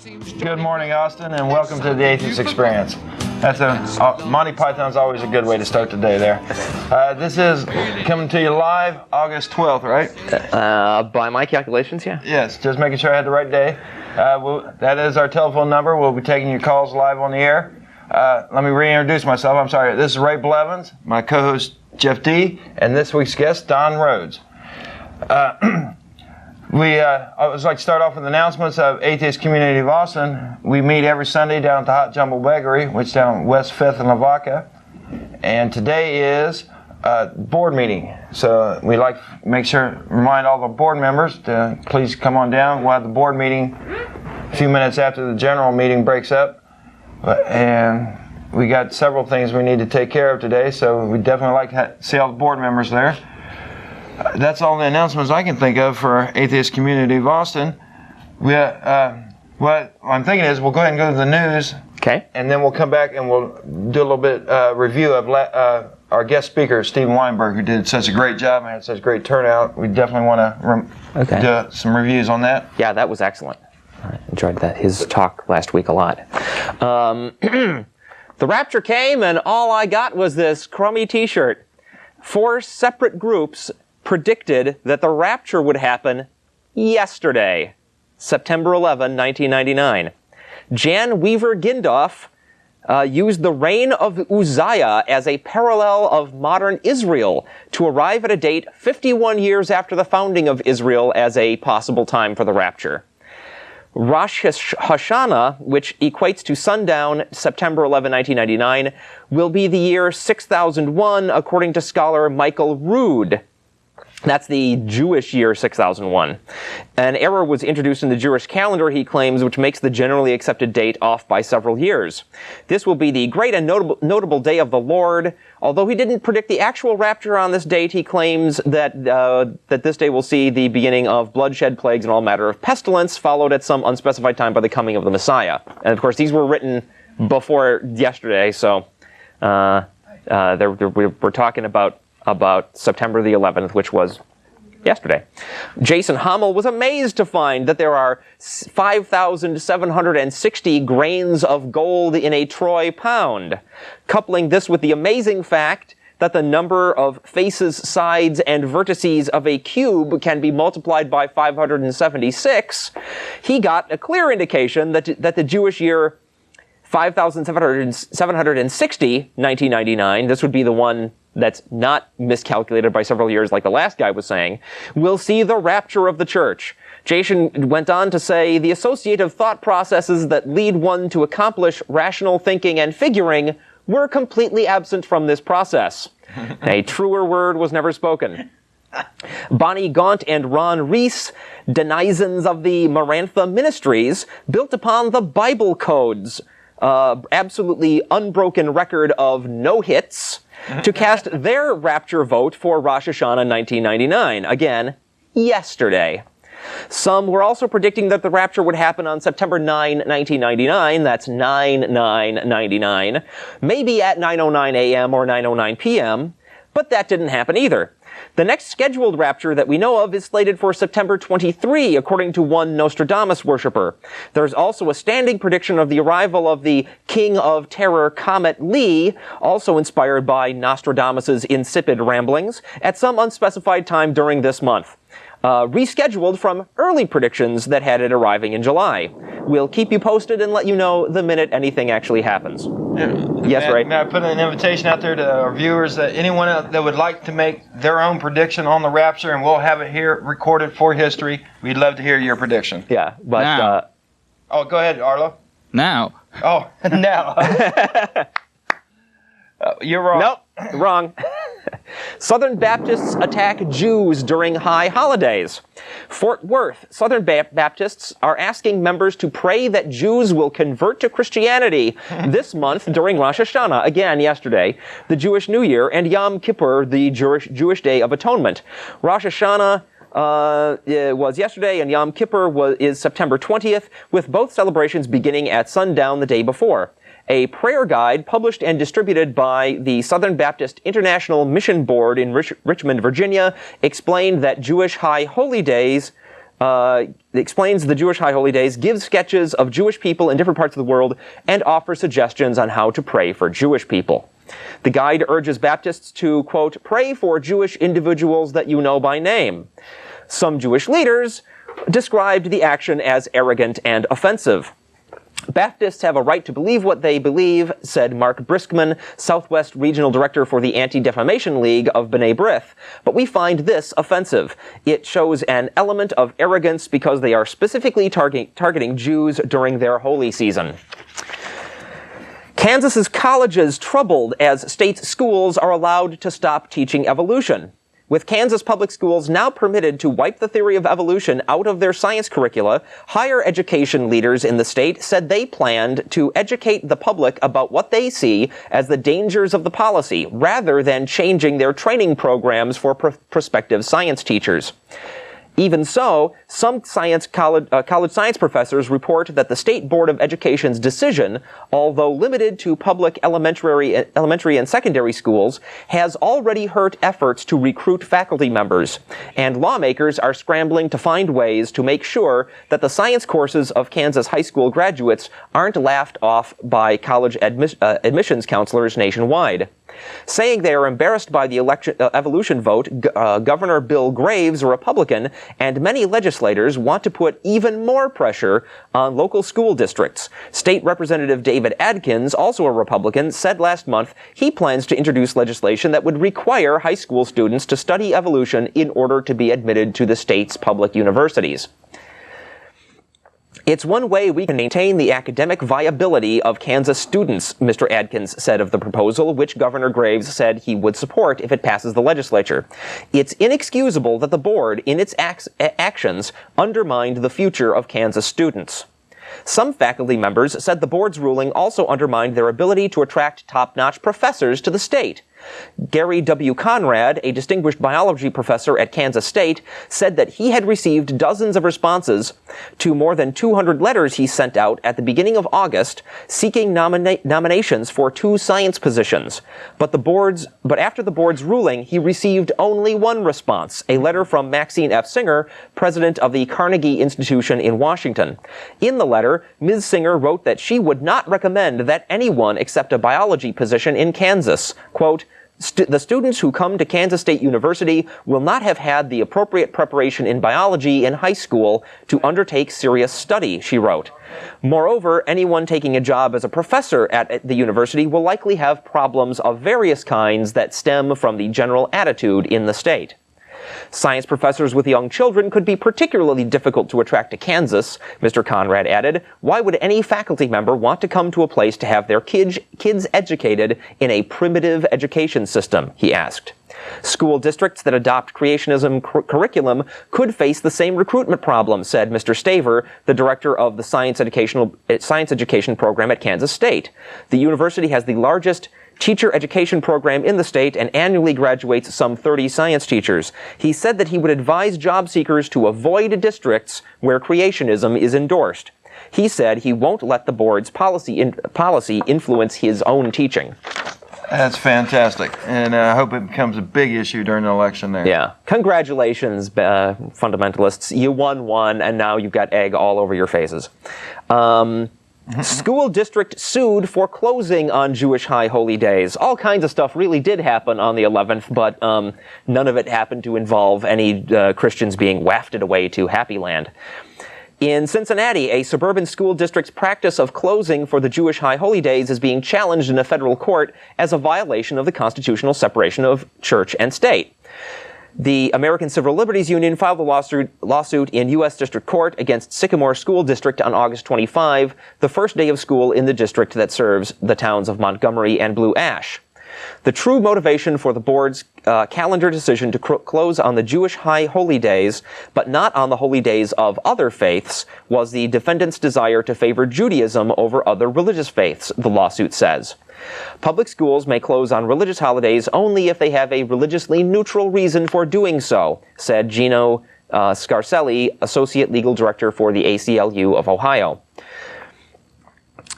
Good morning, Austin, and welcome to the Atheist Experience. Monty Python's always a good way to start the day there. This is coming to you live August 12th, right? By my calculations, yeah. Yes, just making sure I had the right day. That is our telephone number. We'll be taking your calls live on the air. Let me reintroduce myself. I'm sorry. This is Ray Blevins, my co-host Jeff D., and this week's guest, Don Rhoades. I would like to start off with announcements of Atheist Community of Austin. We meet every Sunday down at the Hot Jumble Bakery, which is down West 5th and Lavaca. And today is a board meeting. So we'd like to remind all the board members to please come on down. We'll have the board meeting a few minutes after the general meeting breaks up. And we got several things we need to take care of today, so we'd definitely like to see all the board members there. That's all the announcements I can think of for Atheist Community of Austin. What I'm thinking is we'll go ahead and go to the news. Okay. And then we'll come back and we'll do a little bit review of our guest speaker, Stephen Weinberg, who did such a great job and had such great turnout. We definitely want to do some reviews on that. Yeah, that was excellent. I enjoyed his talk last week a lot. The rapture came and all I got was this crummy t-shirt. 4 separate groups predicted that the rapture would happen yesterday, September 11, 1999. Jan Weaver Gindorf used the reign of Uzziah as a parallel of modern Israel to arrive at a date 51 years after the founding of Israel as a possible time for the rapture. Rosh Hashanah, which equates to sundown, September 11, 1999, will be the year 6001, according to scholar Michael Rood. That's the Jewish year 6001. An error was introduced in the Jewish calendar, he claims, which makes the generally accepted date off by several years. This will be the great and notable day of the Lord. Although he didn't predict the actual rapture on this date, he claims that this day will see the beginning of bloodshed, plagues, and all matter of pestilence, followed at some unspecified time by the coming of the Messiah. And of course, these were written before yesterday, so we're talking about September the 11th, which was yesterday. Jason Hommel was amazed to find that there are 5,760 grains of gold in a troy pound, coupling this with the amazing fact that the number of faces, sides, and vertices of a cube can be multiplied by 576. He got a clear indication that the Jewish year 5,760, 1999, this would be the one that's not miscalculated by several years like the last guy was saying, will see the rapture of the church. Jason went on to say, the associative thought processes that lead one to accomplish rational thinking and figuring were completely absent from this process. A truer word was never spoken. Bonnie Gaunt and Ron Reese, denizens of the Marantha Ministries, built upon the Bible codes, absolutely unbroken record of no hits, to cast their rapture vote for Rosh Hashanah 1999. Again, yesterday. Some were also predicting that the rapture would happen on September 9, 1999. That's 9/9/99. Maybe at 9:09 a.m. or 9:09 p.m. But that didn't happen either. The next scheduled rapture that we know of is slated for September 23, according to one Nostradamus worshiper. There's also a standing prediction of the arrival of the King of Terror Comet Lee, also inspired by Nostradamus's insipid ramblings, at some unspecified time during this month. Rescheduled from early predictions that had it arriving in July. We'll keep you posted and let you know the minute anything actually happens. Yes, Ray? May I put an invitation out there to our viewers that anyone that would like to make their own prediction on the rapture, and we'll have it here recorded for history. We'd love to hear your prediction. Yeah, but... Now. Go ahead, Arlo. Now. Oh, now. You're wrong. Nope, wrong. Southern Baptists attack Jews during high holidays. Fort Worth, Southern Baptists are asking members to pray that Jews will convert to Christianity this month during Rosh Hashanah, again yesterday, the Jewish New Year, and Yom Kippur, the Jewish Day of Atonement. Rosh Hashanah was yesterday, and Yom Kippur is September 20th, with both celebrations beginning at sundown the day before. A prayer guide published and distributed by the Southern Baptist International Mission Board in Richmond, Virginia, explained that Jewish high holy days explains the Jewish High Holy Days, gives sketches of Jewish people in different parts of the world, and offers suggestions on how to pray for Jewish people. The guide urges Baptists to, quote, pray for Jewish individuals that you know by name. Some Jewish leaders described the action as arrogant and offensive. Baptists have a right to believe what they believe, said Mark Briskman, Southwest Regional Director for the Anti-Defamation League of B'nai B'rith, but we find this offensive. It shows an element of arrogance because they are specifically targeting Jews during their holy season. Kansas's colleges troubled as state schools are allowed to stop teaching evolution. With Kansas public schools now permitted to wipe the theory of evolution out of their science curricula, higher education leaders in the state said they planned to educate the public about what they see as the dangers of the policy, rather than changing their training programs for prospective science teachers. Even so, some college science professors report that the State Board of Education's decision, although limited to public elementary and secondary schools, has already hurt efforts to recruit faculty members, and lawmakers are scrambling to find ways to make sure that the science courses of Kansas high school graduates aren't laughed off by college admissions counselors nationwide. Saying they are embarrassed by the evolution vote, Governor Bill Graves, a Republican, and many legislators want to put even more pressure on local school districts. State Representative David Adkins, also a Republican, said last month he plans to introduce legislation that would require high school students to study evolution in order to be admitted to the state's public universities. It's one way we can maintain the academic viability of Kansas students, Mr. Adkins said of the proposal, which Governor Graves said he would support if it passes the legislature. It's inexcusable that the board, in its actions, undermined the future of Kansas students. Some faculty members said the board's ruling also undermined their ability to attract top-notch professors to the state. Gary W. Conrad, a distinguished biology professor at Kansas State, said that he had received dozens of responses to more than 200 letters he sent out at the beginning of August seeking nominations for 2 science positions. But after the board's ruling, he received only one response, a letter from Maxine F. Singer, president of the Carnegie Institution in Washington. In the letter, Ms. Singer wrote that she would not recommend that anyone accept a biology position in Kansas. Quote, the students who come to Kansas State University will not have had the appropriate preparation in biology in high school to undertake serious study, she wrote. Moreover, anyone taking a job as a professor at the university will likely have problems of various kinds that stem from the general attitude in the state. Science professors with young children could be particularly difficult to attract to Kansas, Mr. Conrad added. Why would any faculty member want to come to a place to have their kids educated in a primitive education system, he asked. School districts that adopt creationism curriculum could face the same recruitment problem, said Mr. Staver, the director of the science education program at Kansas State. The university has the largest teacher education program in the state and annually graduates some 30 science teachers. He said that he would advise job seekers to avoid districts where creationism is endorsed. He said he won't let the board's policy influence his own teaching. That's fantastic, and I hope it becomes a big issue during the election there. Yeah. Congratulations, fundamentalists. You won one, and now you've got egg all over your faces. School district sued for closing on Jewish high holy days. All kinds of stuff really did happen on the 11th, but none of it happened to involve any Christians being wafted away to Happy Land. In Cincinnati, a suburban school district's practice of closing for the Jewish high holy days is being challenged in a federal court as a violation of the constitutional separation of church and state. The American Civil Liberties Union filed a lawsuit in U.S. District Court against Sycamore School District on August 25, the first day of school in the district that serves the towns of Montgomery and Blue Ash. The true motivation for the board's calendar decision to close on the Jewish high holy days, but not on the holy days of other faiths, was the defendants' desire to favor Judaism over other religious faiths, the lawsuit says. Public schools may close on religious holidays only if they have a religiously neutral reason for doing so, said Gino Scarcelli, Associate Legal Director for the ACLU of Ohio.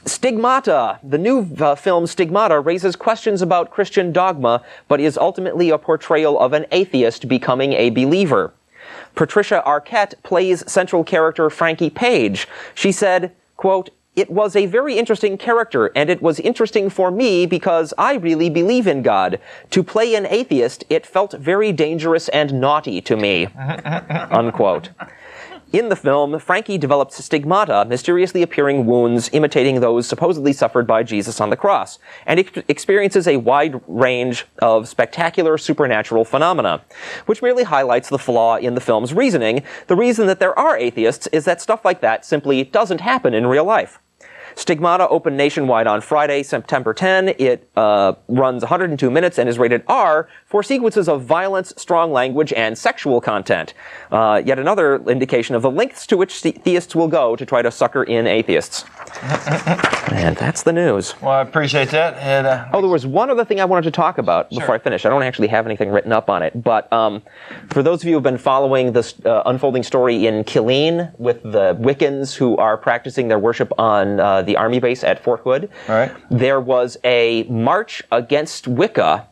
Stigmata. The new film Stigmata raises questions about Christian dogma, but is ultimately a portrayal of an atheist becoming a believer. Patricia Arquette plays central character Frankie Page. She said, quote, "It was a very interesting character, and it was interesting for me because I really believe in God. To play an atheist, it felt very dangerous and naughty to me." Unquote. In the film, Frankie develops stigmata, mysteriously appearing wounds imitating those supposedly suffered by Jesus on the cross, and experiences a wide range of spectacular supernatural phenomena, which merely highlights the flaw in the film's reasoning. The reason that there are atheists is that stuff like that simply doesn't happen in real life. Stigmata opened nationwide on Friday, September 10. It runs 102 minutes and is rated R for sequences of violence, strong language, and sexual content. Yet another indication of the lengths to which theists will go to try to sucker in atheists. And that's the news. Well, I appreciate that. And, there was one other thing I wanted to talk about before I finish. I don't actually have anything written up on it, but for those of you who have been following this unfolding story in Killeen with the Wiccans who are practicing their worship on the army base at Fort Hood, there was a march against Wicca.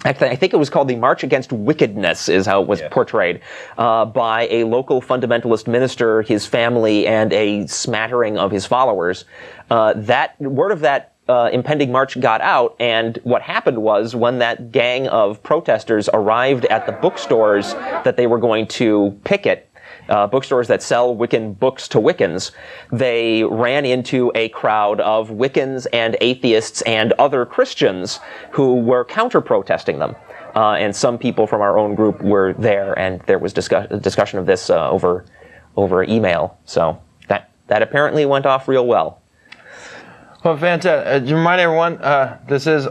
Actually, I think it was called the March Against Wickedness, is how it was portrayed, by a local fundamentalist minister, his family, and a smattering of his followers. That word of that impending march got out, and what happened was when that gang of protesters arrived at the bookstores that they were going to picket, bookstores that sell Wiccan books to Wiccans, they ran into a crowd of Wiccans and atheists and other Christians who were counter-protesting them. And some people from our own group were there, and there was discussion of this over email. So that apparently went off real well. Well, fantastic. Remind everyone, this is...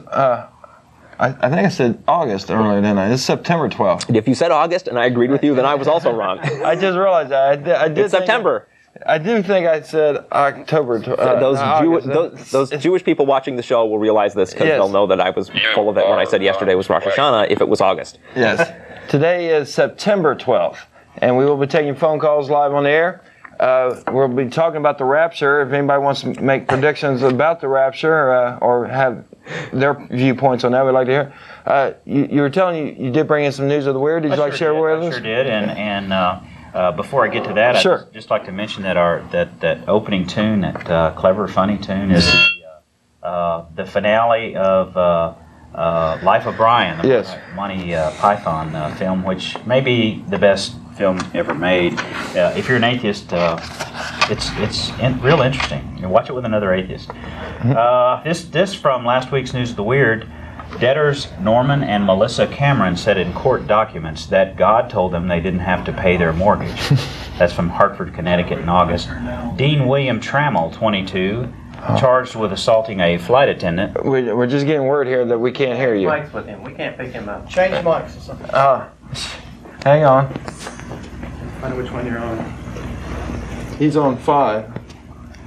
I think I said August earlier, didn't I? It's September 12th. If you said August and I agreed with you, then I was also wrong. I just realized that. I did it's September. I do think I said October. Those Jewish people watching the show will realize this because they'll know that I was full of it when I said yesterday was Rosh Hashanah if it was August. Yes. Today is September 12th, and we will be taking phone calls live on the air. We'll be talking about the rapture. If anybody wants to make predictions about the rapture or have their viewpoints on that, we'd like to hear. You were telling you did bring in some news of the weird. Did you like to share with us? I sure did. And before I get to that, I'd just like to mention that that opening tune, that clever, funny tune, is the finale of Life of Brian, the Monty Python film, which may be the best film ever made. If you're an atheist, it's real interesting. You watch it with another atheist. This from last week's News of the Weird. Debtors Norman and Melissa Cameron said in court documents that God told them they didn't have to pay their mortgage. That's from Hartford, Connecticut in August. Dean William Trammell, 22, charged with assaulting a flight attendant. We're just getting word here that we can't hear you. Mike's with him. We can't pick him up. Change mics or something. Hang on. Find which one you're on. He's on 5.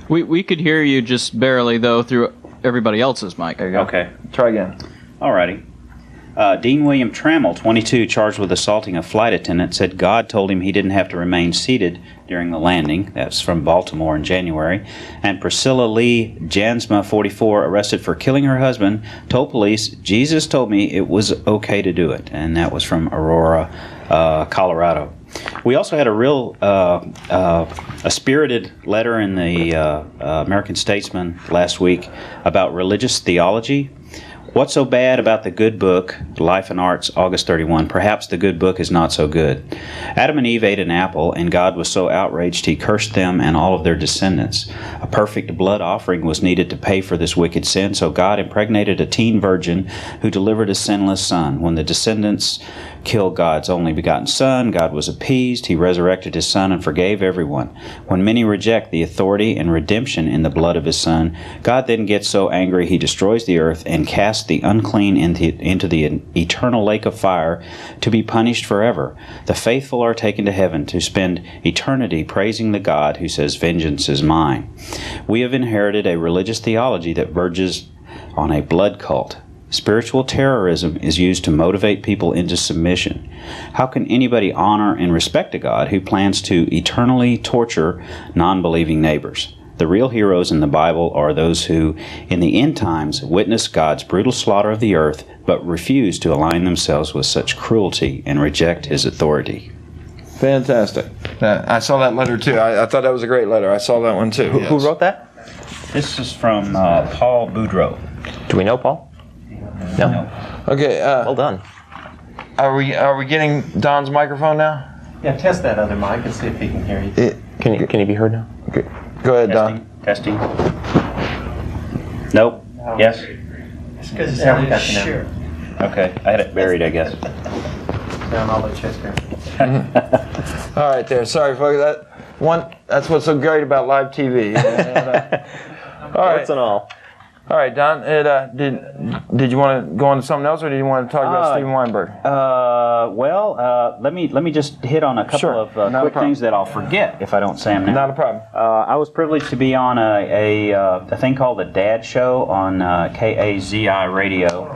We could hear you just barely, though, through everybody else's mic. There you go. Okay. Try again. Alrighty. Dean William Trammell, 22, charged with assaulting a flight attendant, said God told him he didn't have to remain seated during the landing. That's from Baltimore in January. And Priscilla Lee Jansma, 44, arrested for killing her husband, told police, Jesus told me it was okay to do it. And that was from Aurora, Colorado. We also had a spirited letter in the American Statesman last week about religious theology. What's so bad about the good book, Life and Arts, August 31? Perhaps the good book is not so good. Adam and Eve ate an apple, and God was so outraged he cursed them and all of their descendants. A perfect blood offering was needed to pay for this wicked sin, so God impregnated a teen virgin who delivered a sinless son. When the descendants killed God's only begotten Son, God was appeased. He resurrected His Son and forgave everyone. When many reject the authority and redemption in the blood of His Son, God then gets so angry He destroys the earth and casts the unclean into the eternal lake of fire to be punished forever. The faithful are taken to heaven to spend eternity praising the God who says, "Vengeance is mine." We have inherited a religious theology that verges on a blood cult. Spiritual terrorism is used to motivate people into submission. How can anybody honor and respect a God who plans to eternally torture non-believing neighbors? The real heroes in the Bible are those who, in the end times, witness God's brutal slaughter of the earth, but refuse to align themselves with such cruelty and reject His authority. Fantastic. I saw that letter too. I thought that was a great letter. I saw that one too. Who wrote that? This is from Paul Boudreau. Do we know Paul? No. Okay. Well done. Are we getting Don's microphone now? Yeah, test that other mic and see if he can hear you. Can he be heard now? Okay. Go ahead, Don. Testing. Nope. Yes. It's because it's out Sure. Okay. I had it buried, I guess. down all the chest hair. All right, there. Sorry, folks. That's what's so great about live TV. All right. What's and all? All right, Don. Did you want to go on to something else, or did you want to talk about Steven Weinberg? Let me just hit on a couple of quick things that I'll forget if I don't say them now. Not a problem. I was privileged to be on a thing called the Dad Show on KAZI Radio,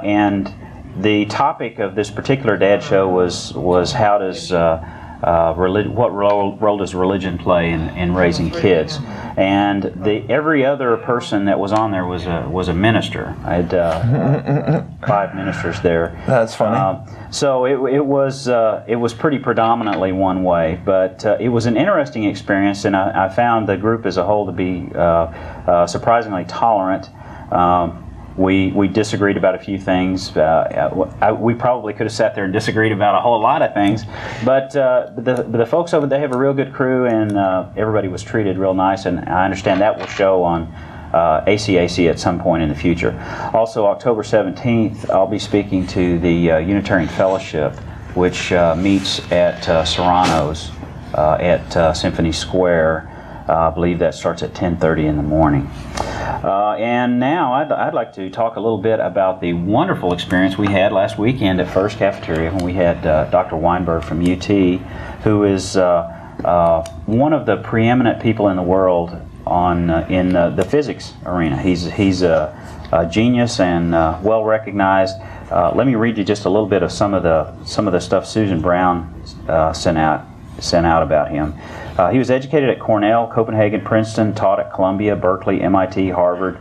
and the topic of this particular Dad Show was how does what role does religion play in raising kids? And every other person that was on there was a minister. I had 5 ministers there. That's funny. So it was pretty predominantly one way, but it was an interesting experience, and I found the group as a whole to be surprisingly tolerant. We disagreed about a few things. We probably could have sat there and disagreed about a whole lot of things, but the folks over there have a real good crew, and everybody was treated real nice, and I understand that will show on ACAC at some point in the future. Also, October 17th, I'll be speaking to the Unitarian Fellowship, which meets at Serrano's at Symphony Square. I believe that starts at 10:30 in the morning. And now I'd like to talk a little bit about the wonderful experience we had last weekend at First Cafeteria when we had Dr. Weinberg from UT, who is one of the preeminent people in the world in the physics arena. He's a genius and well recognized. Let me read you just a little bit of some of the stuff Susan Brown sent out about him. He was educated at Cornell, Copenhagen, Princeton, taught at Columbia, Berkeley, MIT, Harvard,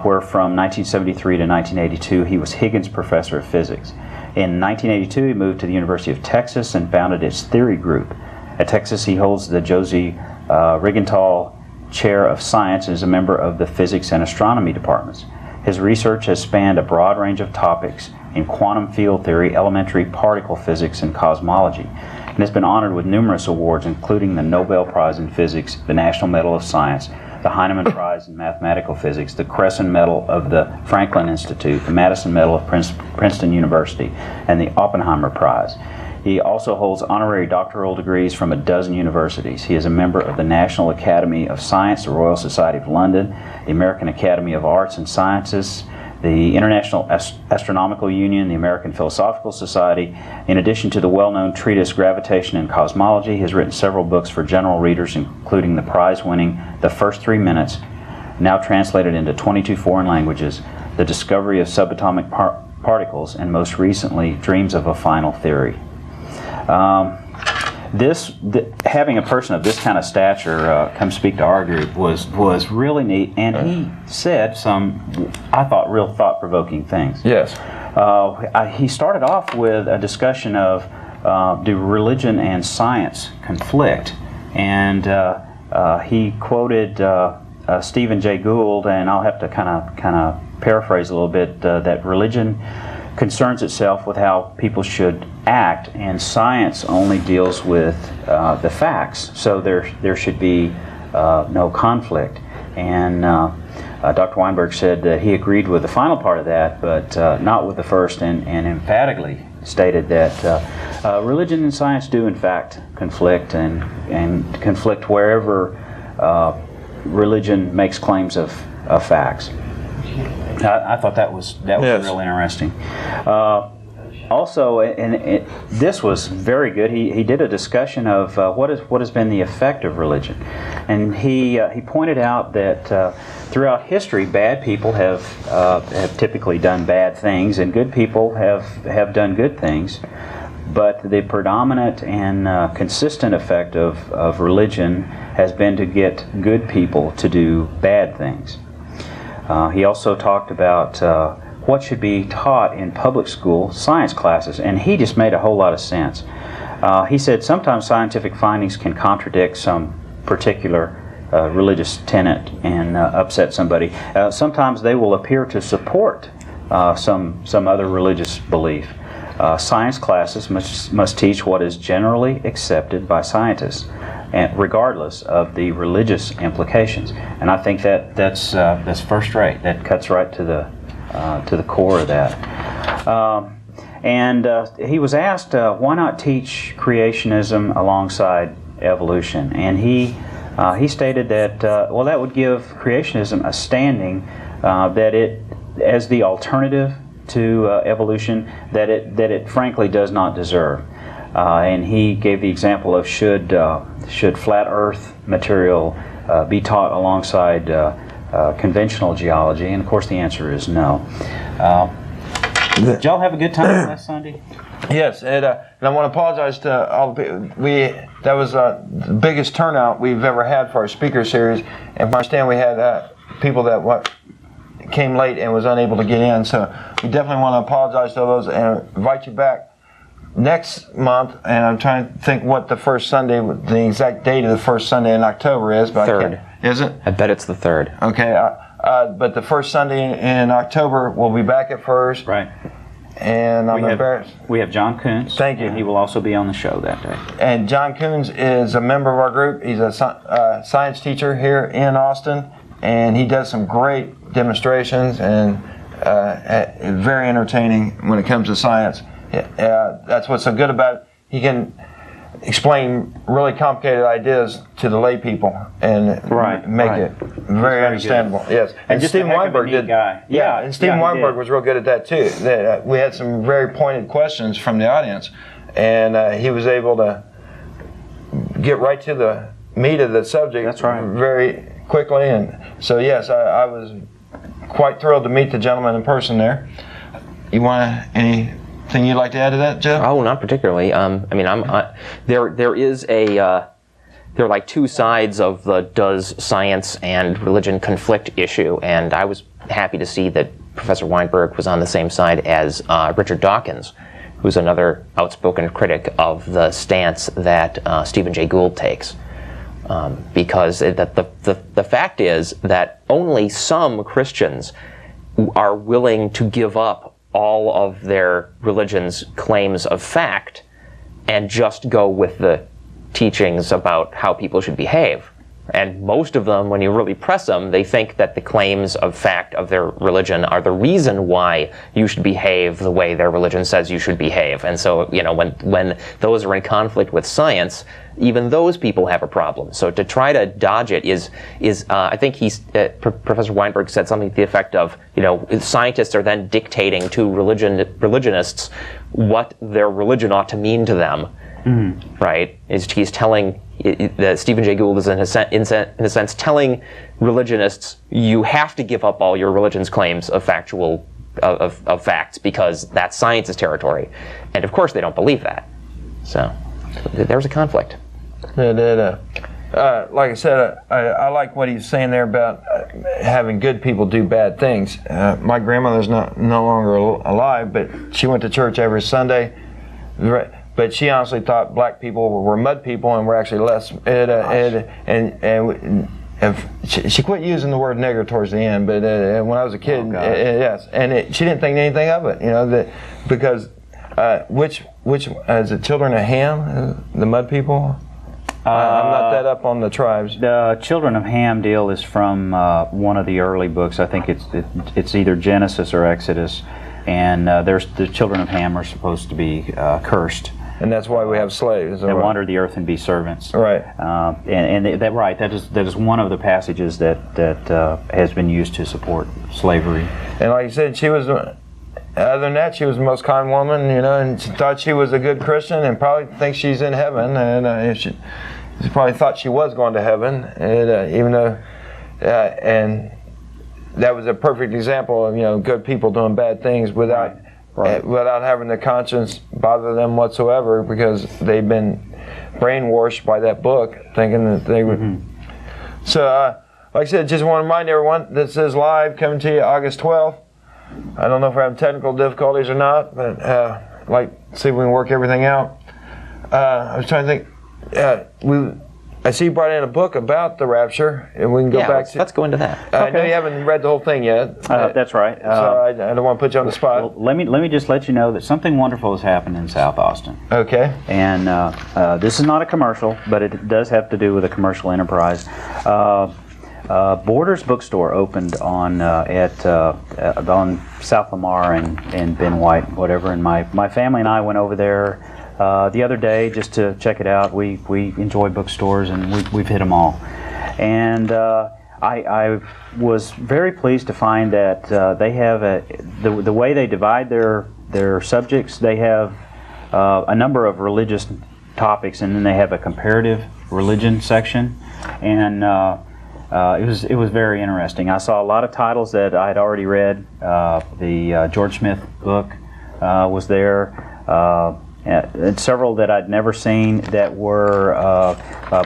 where from 1973 to 1982 he was Higgins Professor of Physics. In 1982 he moved to the University of Texas and founded its theory group. At Texas he holds the Josie Rigenthal Chair of Science and is a member of the Physics and Astronomy departments. His research has spanned a broad range of topics in quantum field theory, elementary particle physics, and cosmology, and has been honored with numerous awards, including the Nobel Prize in Physics, the National Medal of Science, the Heinemann Prize in Mathematical Physics, the Crescent Medal of the Franklin Institute, the Madison Medal of Princeton University, and the Oppenheimer Prize. He also holds honorary doctoral degrees from a dozen universities. He is a member of the National Academy of Science, the Royal Society of London, the American Academy of Arts and Sciences, the International Astronomical Union, the American Philosophical Society. In addition to the well-known treatise Gravitation and Cosmology, he has written several books for general readers, including the prize-winning The First 3 Minutes, now translated into 22 foreign languages, The Discovery of Subatomic Particles, and most recently, Dreams of a Final Theory. Having a person of this kind of stature come speak to our group was really neat, and he said some, I thought, real thought-provoking things. Yes. He started off with a discussion of do religion and science conflict, and he quoted Stephen Jay Gould, and I'll have to kind of paraphrase a little bit, that religion concerns itself with how people should act, and science only deals with the facts. So there should be no conflict. And Dr. Weinberg said that he agreed with the final part of that, but not with the first, and emphatically stated that religion and science do in fact conflict, and conflict wherever religion makes claims of facts. I thought that was Yes. real interesting. Also, and this was very good. He did a discussion of what has been the effect of religion, and he pointed out that throughout history, bad people have typically done bad things, and good people have done good things. But the predominant and consistent effect of religion has been to get good people to do bad things. He also talked about what should be taught in public school science classes, and he just made a whole lot of sense. He said sometimes scientific findings can contradict some particular religious tenet and upset somebody. Sometimes they will appear to support some other religious belief. Science classes must teach what is generally accepted by scientists, and regardless of the religious implications. And I think that's first rate. That cuts right to the core of that. And he was asked, why not teach creationism alongside evolution? And he stated that that would give creationism a standing that it, as the alternative to evolution, that it frankly does not deserve. And he gave the example of should flat Earth material be taught alongside conventional geology, and of course the answer is no. Did y'all have a good time last Sunday? Yes, and I want to apologize to all the people. That was the biggest turnout we've ever had for our speaker series, and I understand we had people that came late and was unable to get in, so we definitely want to apologize to those and invite you back next month. And I'm trying to think what the first Sunday, the exact date of the first Sunday in October is. But 3rd. Is it? I bet it's the 3rd. Okay, but the first Sunday in October, we'll be back at first. Right. And I'm embarrassed. We have John Coons. Thank you. And he will also be on the show that day. And John Coons is a member of our group. He's a science teacher here in Austin, and he does some great demonstrations and very entertaining when it comes to science. That's what's so good about it. He can explain really complicated ideas to the lay people and make it very understandable. Good. Yes, and just Stephen Weinberg did. Guy. Yeah, and Stephen Weinberg was real good at that too. We had some very pointed questions from the audience, and he was able to get right to the meat of the subject. That's right. Very quickly, and so yes, I was quite thrilled to meet the gentleman in person there. You want anything you'd like to add to that, Jeff? Oh, not particularly. There are like two sides of the does science and religion conflict issue, and I was happy to see that Professor Weinberg was on the same side as Richard Dawkins, who's another outspoken critic of the stance that Stephen Jay Gould takes. Because the fact is that only some Christians are willing to give up all of their religion's claims of fact and just go with the teachings about how people should behave. And most of them, when you really press them, they think that the claims of fact of their religion are the reason why you should behave the way their religion says you should behave. And so, when those are in conflict with science, even those people have a problem. So to try to dodge it is I think Professor Weinberg said something to the effect of, scientists are then dictating to religionists what their religion ought to mean to them. Mm-hmm. Right? He's telling that Stephen Jay Gould is in a sense telling religionists, you have to give up all your religion's claims of facts because that's science's territory, and of course they don't believe that. So there's a conflict. Like I said, I like what he's saying there about having good people do bad things. My grandmother's no longer alive, but she went to church every Sunday. But she honestly thought black people were mud people and were actually less. She quit using the word nigger towards the end. But when I was a kid, yes, and she didn't think anything of it. Because which is it? Children of Ham, the mud people. I'm not that up on the tribes. The Children of Ham deal is from one of the early books. I think it's either Genesis or Exodus, and there's the children of Ham are supposed to be cursed. And that's why we have slaves. That wander the earth and be servants. Right. That is one of the passages that has been used to support slavery. And like you said, she was. Other than that, she was the most kind woman, and she thought she was a good Christian, and probably thinks she's in heaven. And she probably thought she was going to heaven, and even though, and that was a perfect example of good people doing bad things without. Right. Without having the conscience bother them whatsoever, because they've been brainwashed by that book, thinking that they would. Mm-hmm. So, like I said, just want to remind everyone, this is live, coming to you August 12th. I don't know if we're having technical difficulties or not, but I'd like to see if we can work everything out. I was trying to think. I see you brought in a book about the rapture, and we can go back let's go into that. I know you haven't read the whole thing yet. That's right. So I don't want to put you on the spot. Well, let me just let you know that something wonderful has happened in South Austin. Okay. And this is not a commercial, but it does have to do with a commercial enterprise. Borders Bookstore opened on South Lamar and Ben White, whatever. And my family and I went over there the other day just to check it out. We enjoy bookstores, and we've hit them all. And I was very pleased to find that they have the way they divide their subjects. They have a number of religious topics, and then they have a comparative religion section, and it was very interesting. I saw a lot of titles that I had already read. The George Smith book was there. And several that I'd never seen that were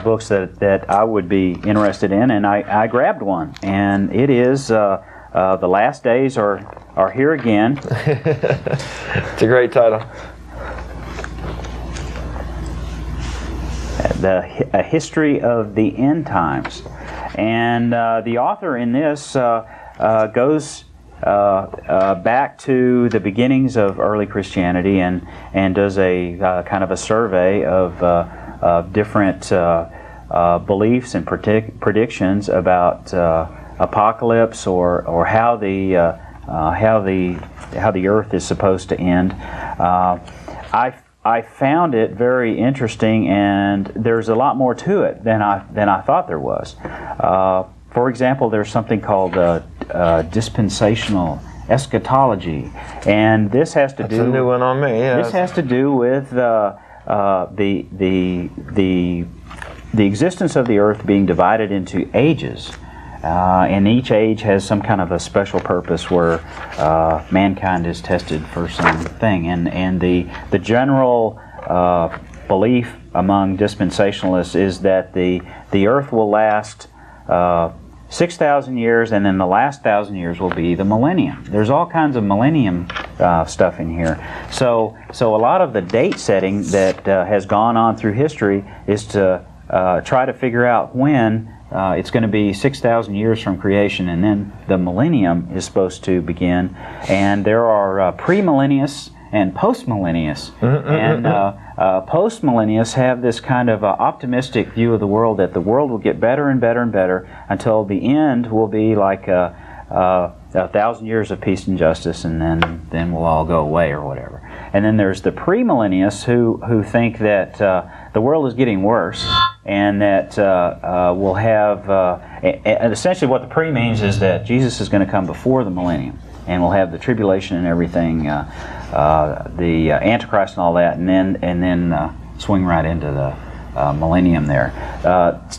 books that I would be interested in, and I grabbed one, and it is The Last Days Are Here Again. It's a great title. A History of the End Times. And the author in this goes back to the beginnings of early Christianity and does a kind of a survey of different beliefs and predictions about apocalypse or how the earth is supposed to end. I found it very interesting, and there's a lot more to it than I thought there was. For example, there's something called dispensational eschatology, and this has to That's a new one on me. Yeah. This has to do with the existence of the earth being divided into ages, and each age has some kind of a special purpose where mankind is tested for something, and the general belief among dispensationalists is that the earth will last 6,000 years, and then the last 1,000 years will be the millennium. There's all kinds of millennium stuff in here. So a lot of the date setting that has gone on through history is to try to figure out when it's going to be 6,000 years from creation, and then the millennium is supposed to begin. And there are premillennialists and postmillennialists. And postmillennialists have this kind of optimistic view of the world, that the world will get better and better and better until the end will be like 1,000 years of peace and justice, and then we'll all go away or whatever. And then there's the premillennialists who think that the world is getting worse, and that we'll have, and essentially what the pre means is that Jesus is going to come before the millennium, and we'll have the tribulation and everything, the Antichrist and all that, and then swing right into the millennium there.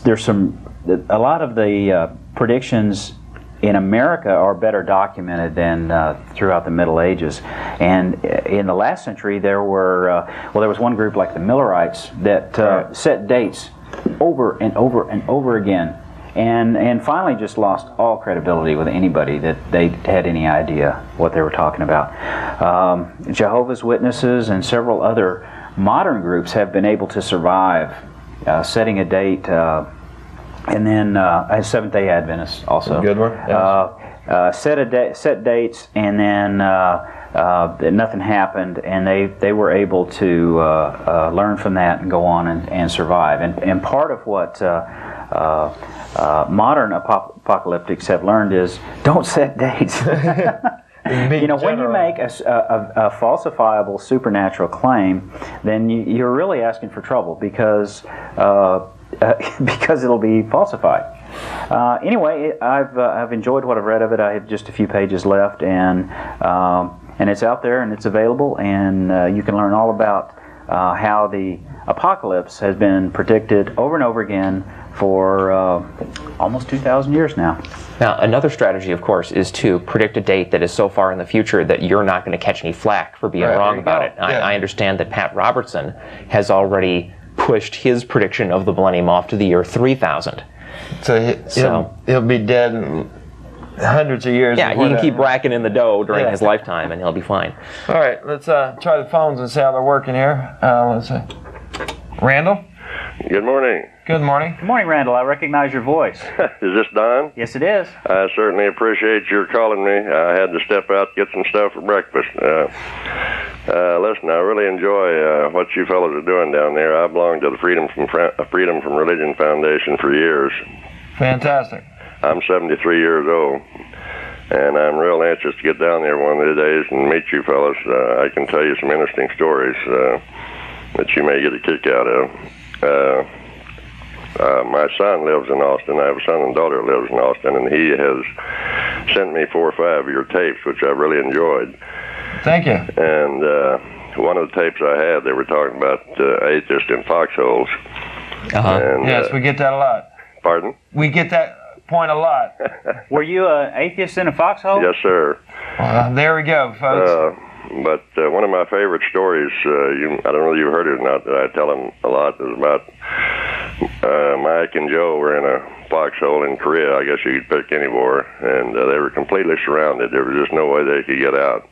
There's a lot of the predictions in America are better documented than throughout the Middle Ages. And in the last century, there was one group like the Millerites that set dates over and over and over again, and finally just lost all credibility with anybody that they had any idea what they were talking about. Jehovah's Witnesses and several other modern groups have been able to survive setting a date. And then Seventh-day Adventists also. Good one. Yes. Set dates, and then nothing happened, and they were able to learn from that and go on and survive. And part of what modern apocalyptics have learned is don't set dates. You know, when you make a falsifiable supernatural claim, then you're really asking for trouble because it'll be falsified. Anyway, I've enjoyed what I've read of it. I have just a few pages left, and it's out there and it's available, and you can learn all about how the apocalypse has been predicted over and over again for almost 2,000 years now. Now, another strategy, of course, is to predict a date that is so far in the future that you're not going to catch any flack for being wrong about it. I understand that Pat Robertson has already pushed his prediction of the millennium off to the year 3000. So he'll be dead in hundreds of years. Yeah, he can keep racking in the dough during his lifetime, and he'll be fine. All right, let's try the phones and see how they're working here. Let's see. Randall? Good morning. Good morning. Good morning, Randall. I recognize your voice. Is this Don? Yes, it is. I certainly appreciate your calling me. I had to step out to get some stuff for breakfast. Listen, I really enjoy what you fellows are doing down there. I belong to the Freedom from Religion Foundation for years. Fantastic. I'm 73 years old, and I'm real anxious to get down there one of the days and meet you fellas. I can tell you some interesting stories that you may get a kick out of. My son lives in Austin. I have a son and daughter who lives in Austin, and he has sent me 4 or 5 of your tapes, which I really enjoyed. Thank you. And one of the tapes I had, they were talking about atheists in foxholes. And, yes, we get that a lot. Pardon? We get that point a lot. Were you an atheist in a foxhole? Yes, sir. There we go, folks. But one of my favorite stories, I don't know if you've heard it or not, that I tell them a lot, is about Mike and Joe were in a foxhole in Korea. I guess you could pick anywhere, and they were completely surrounded. There was just no way they could get out.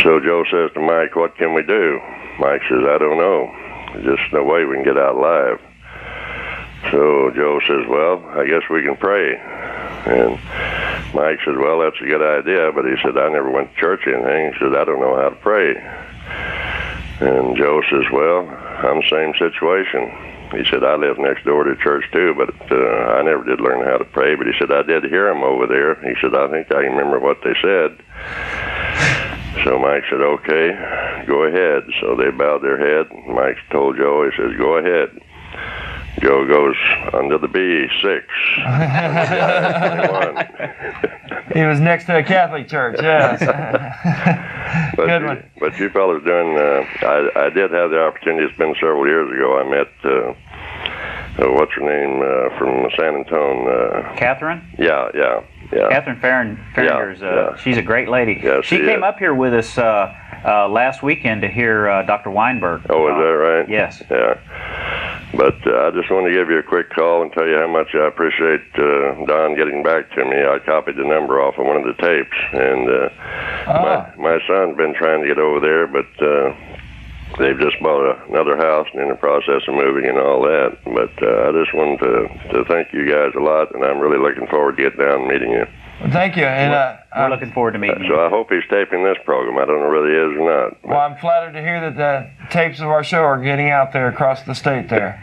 So Joe says to Mike, "What can we do?" Mike says, "I don't know. There's just no way we can get out alive." So Joe says, "Well, I guess we can pray." And Mike says, "Well, that's a good idea," but he said, "I never went to church or anything." He said, "I don't know how to pray." And Joe says, "Well, I'm the same situation." He said, "I live next door to church too, but I never did learn how to pray." But he said, "I did hear them over there." He said, "I think I can remember what they said." So Mike said, "Okay, go ahead." So they bowed their head. Mike told Joe, he says, "Go ahead." Joe goes under the B6. He was next to a Catholic church, yes. Good one. But you fellas doing, I did have the opportunity, it's been several years ago, I met, what's her name, from San Antonio? Catherine? Yeah. Catherine Farringer's, she's a great lady. Yeah, she came up here with us last weekend to hear Dr. Weinberg. Oh, is that right? Yes. Yeah. But I just want to give you a quick call and tell you how much I appreciate Don getting back to me. I copied the number off of one of the tapes, and my son's been trying to get over there, but they've just bought another house and in the process of moving and all that. But I just wanted to thank you guys a lot, and I'm really looking forward to getting down and meeting you. Well, thank you. And we're looking forward to meeting you. So I hope he's taping this program. I don't know whether he is or not. Well, I'm flattered to hear that the tapes of our show are getting out there across the state there.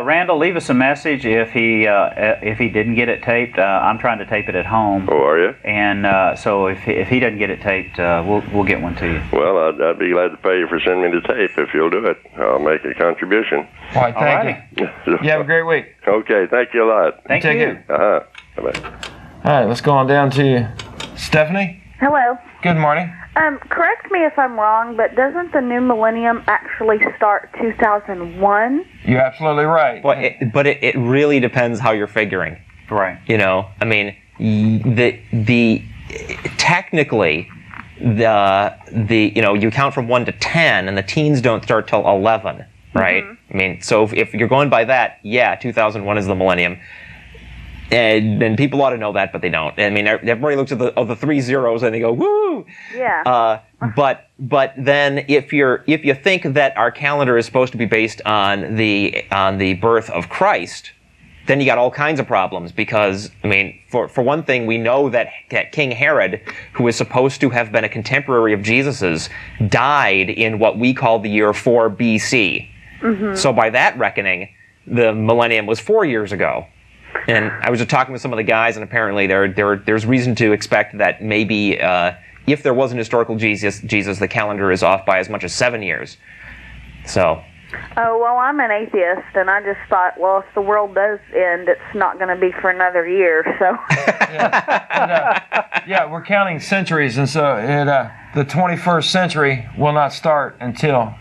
Randall, leave us a message if he didn't get it taped. I'm trying to tape it at home. Oh, are you? And so if he doesn't get it taped, we'll get one to you. Well, I'd be glad to pay you for sending me the tape if you'll do it. I'll make a contribution. Why, thank you. You have a great week. Okay, thank you a lot. Thank Take you. Uh-huh. Bye-bye. All right, let's go on down to Stephanie. Hello. Good morning. Correct me if I'm wrong, but doesn't the new millennium actually start 2001? You're absolutely right. But it really depends how you're figuring. Right. You know, I mean, the technically the you know, you count from 1 to 10, and the teens don't start till 11, right? Mm-hmm. I mean, so if you're going by that, yeah, 2001 is the millennium. And people ought to know that, but they don't. I mean, everybody looks at the 3 zeros and they go, "Woo!" Yeah. But then if you think that our calendar is supposed to be based on the birth of Christ, then you got all kinds of problems. Because I mean, for one thing, we know that King Herod, who is supposed to have been a contemporary of Jesus's, died in what we call the year 4 BC. Mm-hmm. So by that reckoning, the millennium was 4 years ago. And I was just talking with some of the guys, and apparently there's reason to expect that maybe if there was an historical Jesus, the calendar is off by as much as 7 years. So. Oh, well, I'm an atheist, and I just thought, well, if the world does end, it's not going to be for another year, so. Yeah, we're counting centuries, and so the 21st century will not start until,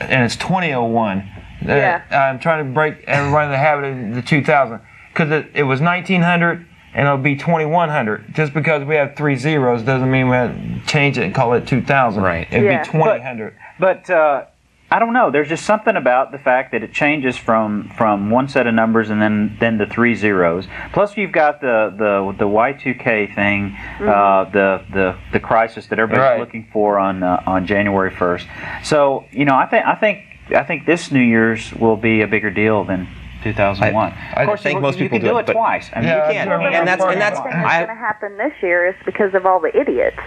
and it's 2001. Yeah. I'm trying to break everybody in the habit of the 2000. Because it was 1900 and it'll be 2100. Just because we have 3 zeros doesn't mean we have to change it and call it 2000. Right. It'd be 2000. But I don't know. There's just something about the fact that it changes from one set of numbers and then the 3 zeros. Plus, you've got the Y2K thing, the crisis that everybody's looking for on January 1st. So I think I think this New Year's will be a bigger deal than 2001. I Of course, think most you people can do do it it, but- twice. I mean, Yeah, you can. can. And that's- I think what's going to happen this year is because of all the idiots.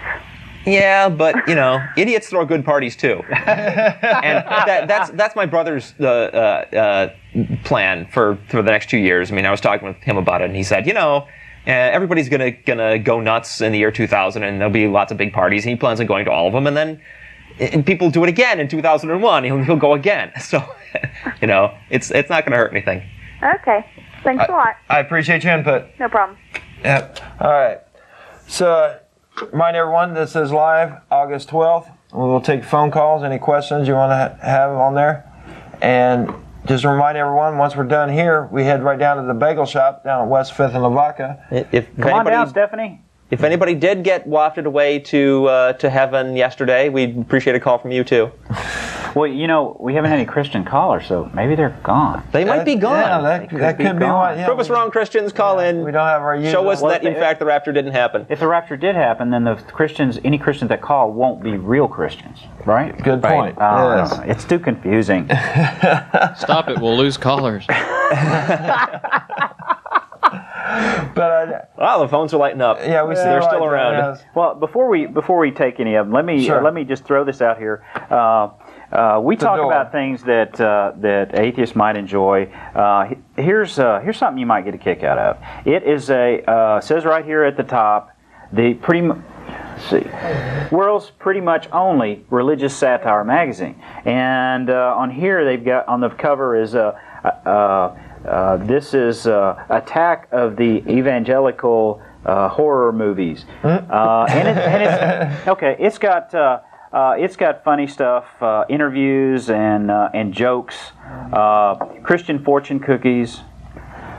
Yeah, but idiots throw good parties too, and that's my brother's plan for the next 2 years. I mean, I was talking with him about it, and he said, everybody's gonna go nuts in the year 2000, and there'll be lots of big parties, and he plans on going to all of them, and then people do it again in 2001. He'll go again. So, it's not gonna hurt anything. Okay. Thanks a lot. I appreciate your input. No problem. Yep. All right. So, remind everyone, this is live August 12th. We will take phone calls, any questions you want to have on there. And just remind everyone, once we're done here, we head right down to the bagel shop down at West 5th and Lavaca. Come on down, Stephanie. If anybody did get wafted away to heaven yesterday, we'd appreciate a call from you too. Well, we haven't had any Christian callers, so maybe they're gone. They might be gone. Yeah, that could be gone. one. Yeah, Prove us wrong, Christians. Call in. We don't have our usual. Show us that, in fact, the rapture didn't happen. If the rapture did happen, then any Christians that call won't be real Christians, right? Good point. Yes. It's too confusing. Stop it, we'll lose callers. But Wow, the phones are lighting up. yeah, we see They're it still like that, around. yes. Well, before we take any of them, let me Sure. let me just throw this out here. We talk door. about things that atheists might enjoy. Here's something you might get a kick out of. It is says right here at the top, world's pretty much only religious satire magazine, and on here they've got on the cover is this is Attack of the Evangelical Horror Movies, and it's okay. It's got funny stuff, interviews and jokes, Christian fortune cookies,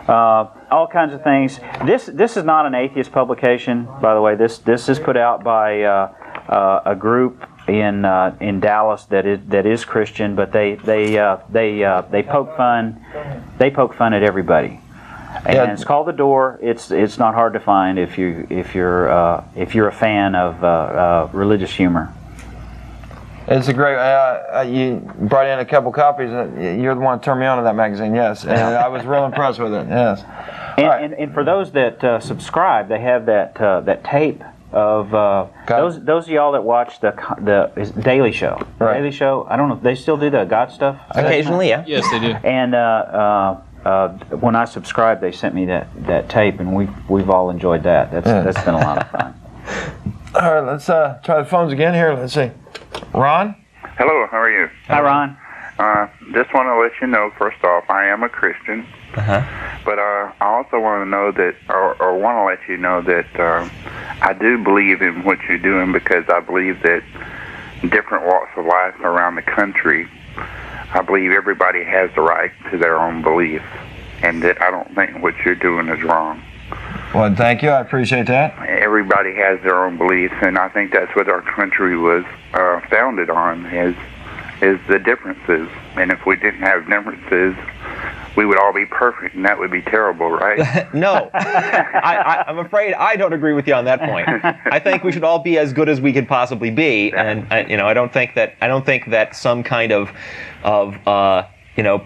all kinds of things. This is not an atheist publication, by the way. This is put out by a group in Dallas that is Christian, but they poke fun. They poke fun at everybody. And it's called The Door. It's not hard to find if you're a fan of religious humor. It's a great. You brought in a couple copies. You're the one who turned me on to that magazine. Yes, and I was real impressed with it. Yes. And for those that subscribe, they have that tape of those of y'all that watch the Daily Show. The Right. Daily Show. I don't know if they still do the God stuff. Occasionally, yeah. Yes, they do. And when I subscribed, they sent me that tape, and we've all enjoyed that. That's been a lot of fun. All right, let's try the phones again here. Let's see. Ron? Hello, how are you? Hi, Ron. Just want to let you know, first off, I am a Christian. But I also want to know that, or want to let you know that I do believe in what you're doing, because I believe that different walks of life around the country, I believe everybody has the right to their own belief, and that I don't think what you're doing is wrong. Well, thank you. I appreciate that. Everybody has their own beliefs, and I think that's what our country was founded on, is the differences. And if we didn't have differences, we would all be perfect, and that would be terrible, right? No, I'm afraid I don't agree with you on that point. I think we should all be as good as we could possibly be, and I don't think that some kind of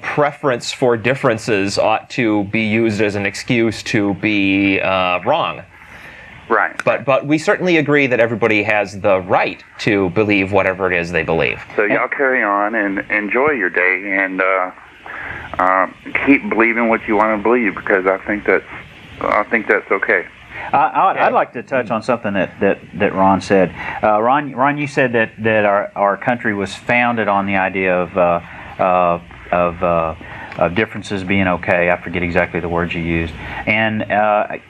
preference for differences ought to be used as an excuse to be wrong. Right. But we certainly agree that everybody has the right to believe whatever it is they believe. So y'all carry on and enjoy your day, and keep believing what you want to believe, because I think that's okay. I'd like to touch on something that Ron said. Ron, you said that our country was founded on the idea of differences being okay. I forget exactly the words you used, and I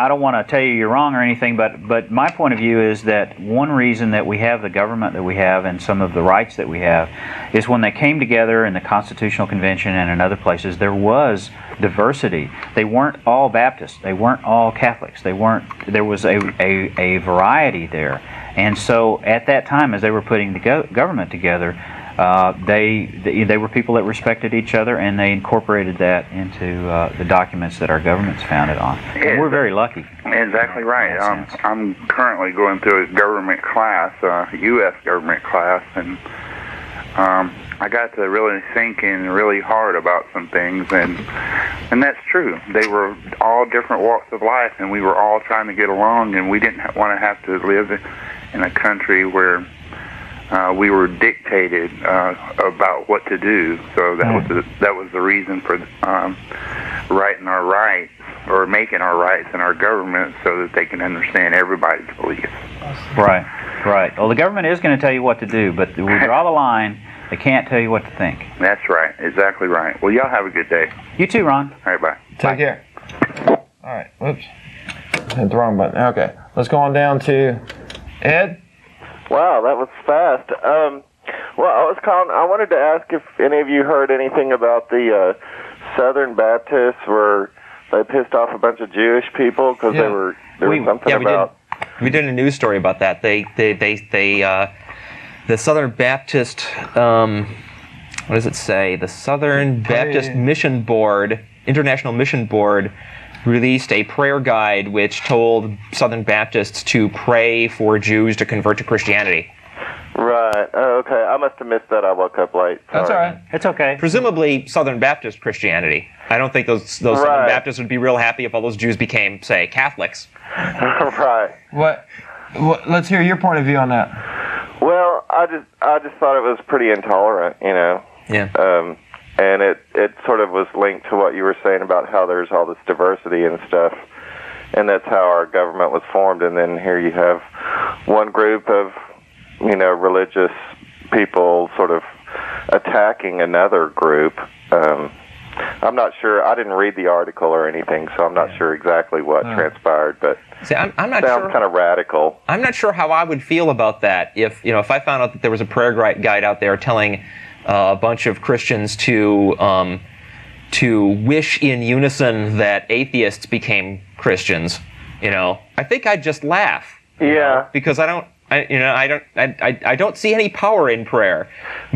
don't want to tell you're wrong or anything, but my point of view is that one reason that we have the government that we have and some of the rights that we have is when they came together in the Constitutional Convention and in other places, there was diversity. They weren't all Baptists. They weren't all Catholics. There was a variety there. And so at that time, as they were putting the government together, they were people that respected each other, and they incorporated that into the documents that our government's founded on. And we're very lucky. Exactly right. I'm currently going through a government class, U.S. government class, and I got to really thinking really hard about some things, and that's true. They were all different walks of life, and we were all trying to get along, and we didn't want to have to live in a country where we were dictated about what to do. So that was the reason for writing our rights, or making our rights in our government, so that they can understand everybody's beliefs. Right, right. Well, the government is going to tell you what to do, but we draw the line. They can't tell you what to think. That's right. Exactly right. Well, y'all have a good day. You too, Ron. All right, bye. Take care. All right. Whoops. Hit the wrong button. Okay. Let's go on down to Ed. Wow, that was fast. Well, I wanted to ask if any of you heard anything about the Southern Baptists where they pissed off a bunch of Jewish people because there was something about. We did a news story about that. The Southern Baptist, what does it say? The Southern Baptist Mission Board, International Mission Board, released a prayer guide which told Southern Baptists to pray for Jews to convert to Christianity. Right. Oh, okay. I must have missed that. I woke up late. Sorry. That's all right. It's okay. Presumably Southern Baptist Christianity. I don't think those Southern Baptists would be real happy if all those Jews became, say, Catholics. Right. What? Let's hear your point of view on that. Well, I just thought it was pretty intolerant, you know. Yeah. And it sort of was linked to what you were saying about how there's all this diversity and stuff, and that's how our government was formed. And then here you have one group of, you know, religious people sort of attacking another group. I'm not sure. I didn't read the article or anything, so I'm not sure exactly what transpired. But see, I'm not sounds sure. Kind of radical. I'm not sure how I would feel about that if I found out that there was a prayer guide out there telling a bunch of Christians to wish in unison that atheists became Christians. You know, I think I'd just laugh. Yeah. Because I don't see any power in prayer.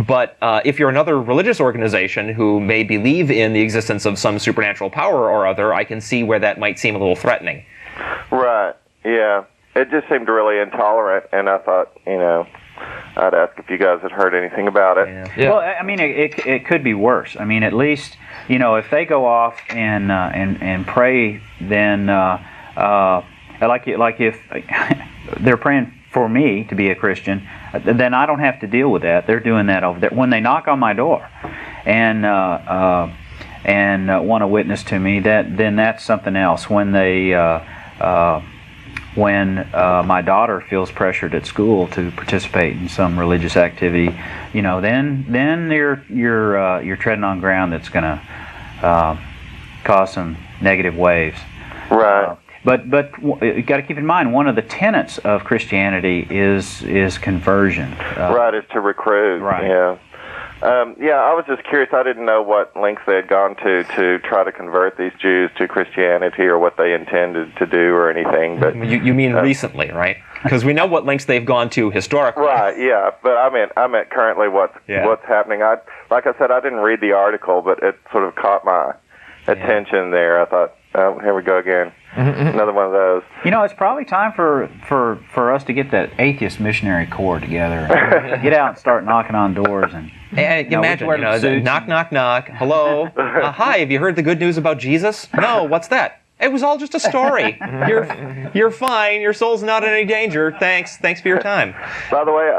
But if you're another religious organization who may believe in the existence of some supernatural power or other, I can see where that might seem a little threatening. Right. Yeah. It just seemed really intolerant, and I thought, you know, I'd ask if you guys had heard anything about it. Yeah. Well, I mean, it could be worse. I mean, at least, you know, if they go off and pray, then like if they're praying for me to be a Christian, then I don't have to deal with that. They're doing that over there. When they knock on my door and want to witness to me, then that's something else. When they when my daughter feels pressured at school to participate in some religious activity, you know, then you're treading on ground that's going to cause some negative waves. Right. But you got to keep in mind, one of the tenets of Christianity is conversion. Right, is to recruit. Right. Yeah. I was just curious. I didn't know what lengths they had gone to try to convert these Jews to Christianity, or what they intended to do, or anything. But you mean recently, right? Because we know what lengths they've gone to historically. Right. Yeah. But I meant currently what's happening. Like I said, I didn't read the article, but it sort of caught my attention there. I thought, oh, here we go again. Another one of those. You know, it's probably time for us to get that Atheist Missionary Corps together. Get out and start knocking on doors and. Imagine, knock, knock, knock. Hello. Hi. Have you heard the good news about Jesus? No. What's that? It was all just a story. You're fine. Your soul's not in any danger. Thanks for your time. By the way,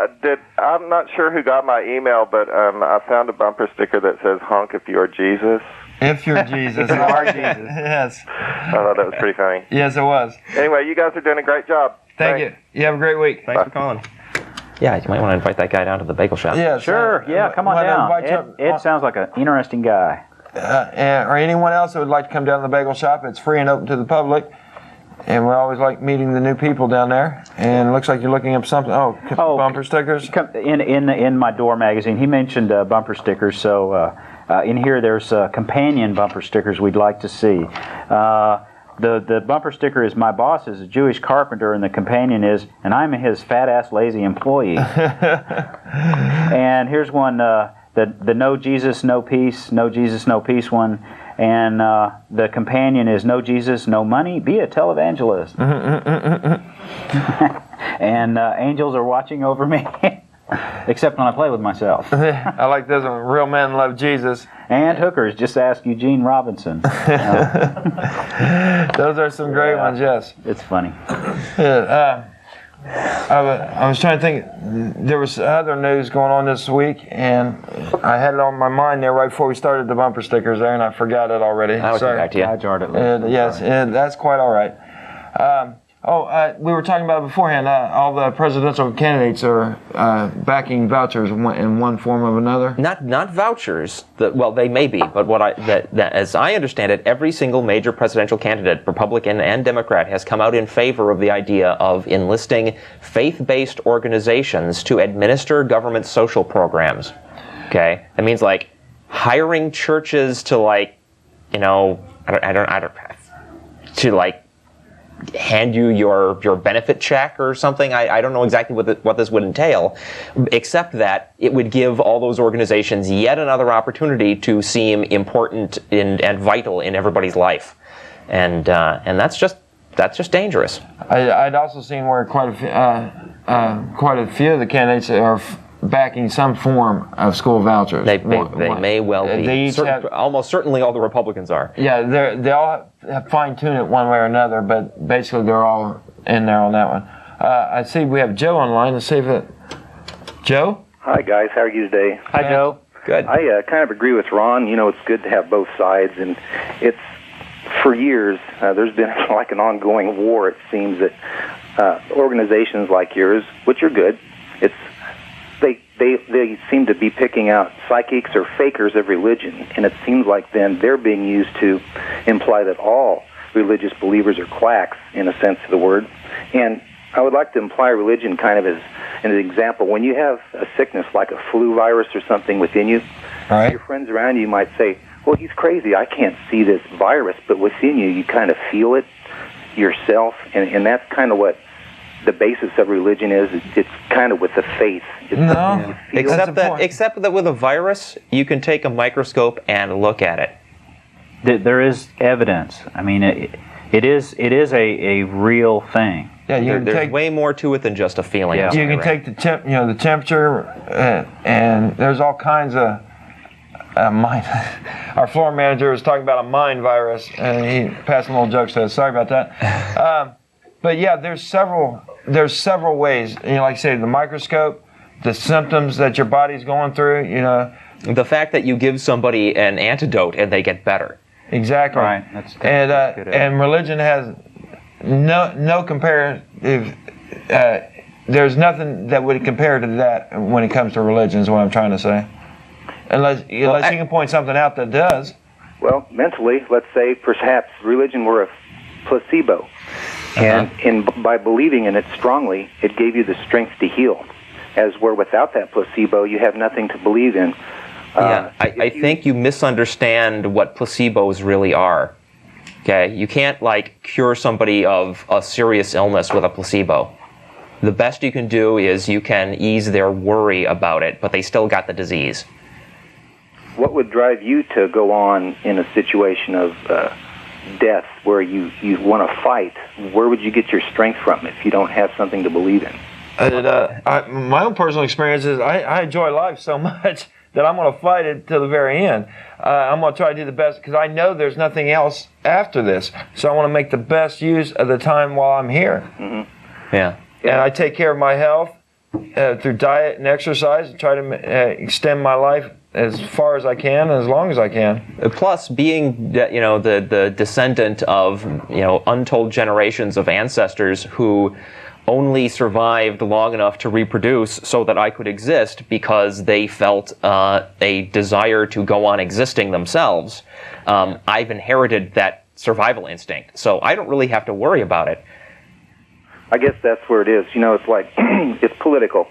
I'm not sure who got my email, but I found a bumper sticker that says "Honk if you're Jesus." If you're Jesus, you are Jesus. Yes. I thought that was pretty funny. Yes, it was. Anyway, you guys are doing a great job. Thank you. You have a great week. Thanks for calling. Yeah, you might want to invite that guy down to the bagel shop. Yeah, sure. Yeah, come on down. Ed sounds like an interesting guy. Or anyone else that would like to come down to the bagel shop, it's free and open to the public. And we always like meeting the new people down there. And it looks like you're looking up something. Oh, bumper stickers? In my door magazine, he mentioned bumper stickers. So in here there's companion bumper stickers we'd like to see. The bumper sticker is "My boss is a Jewish carpenter," and the companion is "And I'm his fat-ass lazy employee." And here's one, the "No Jesus, No Peace, No Jesus, No Peace" one. And the companion is "No Jesus, No Money, Be a Televangelist." And angels are watching over me. Except when I play with myself. I like this one. Real men love Jesus. And hookers, just ask Eugene Robinson. Those are some great ones, yes. It's funny. I was trying to think, there was other news going on this week, and I had it on my mind there right before we started the bumper stickers there, and I forgot it already. I'll get back to you. I jarred it later. Yes, that's quite all right. We were talking about it beforehand. All the presidential candidates are backing vouchers in one form or another. Not vouchers. Well, they may be, but as I understand it, every single major presidential candidate, Republican and Democrat, has come out in favor of the idea of enlisting faith-based organizations to administer government social programs. Okay, that means like hiring churches to hand you your benefit check or something. I don't know exactly what this would entail, except that it would give all those organizations yet another opportunity to seem important and vital in everybody's life, and that's just dangerous. I'd also seen where quite a few of the candidates are backing some form of school vouchers. They may well be. Almost certainly all the Republicans are. Yeah, they all have fine-tuned it one way or another, but basically they're all in there on that one. I see we have Joe online. Let's see if it... Joe? Hi, guys. How are you today? Hi, Joe. Good. I kind of agree with Ron. You know, it's good to have both sides, and it's, for years, there's been like an ongoing war, it seems, that organizations like yours, which are good, they seem to be picking out psychics or fakers of religion, and it seems like then they're being used to imply that all religious believers are quacks, in a sense of the word. And I would like to imply religion kind of as an example. When you have a sickness like a flu virus or something within you, your friends around you might say, well, he's crazy, I can't see this virus, but within you, you kind of feel it yourself, and that's kind of what the basis of religion is. It's kind of with the faith. Except that with a virus, you can take a microscope and look at it. There is evidence. I mean, it is a real thing. Yeah, there's way more to it than just a feeling. Yeah. You can take the temperature, and there's all kinds of mind. Our floor manager was talking about a mind virus, and he passed some little jokes to us. Sorry about that. But yeah, there's several ways. Like I say, the microscope, the symptoms that your body's going through. The fact that you give somebody an antidote and they get better. Exactly. Right. That's good. And religion has no comparative. There's nothing that would compare to that when it comes to religion. Is what I'm trying to say. Unless you can point something out that does. Well, mentally, let's say perhaps religion were a placebo. And by believing in it strongly, it gave you the strength to heal. As where without that placebo, you have nothing to believe in. I think you misunderstand what placebos really are. Okay, you can't cure somebody of a serious illness with a placebo. The best you can do is you can ease their worry about it, but they still got the disease. What would drive you to go on in a situation of death where you want to fight? Where would you get your strength from if you don't have something to believe in? My own personal experience is I enjoy life so much that I'm going to fight it to the very end. I'm going to try to do the best because I know there's nothing else after this. So I want to make the best use of the time while I'm here. Mm-hmm. Yeah. And I take care of my health through diet and exercise and try to extend my life as far as I can and as long as I can. Plus, being the descendant of untold generations of ancestors who only survived long enough to reproduce so that I could exist because they felt a desire to go on existing themselves. I've inherited that survival instinct, so I don't really have to worry about it. I guess that's where it is. It's like it's political.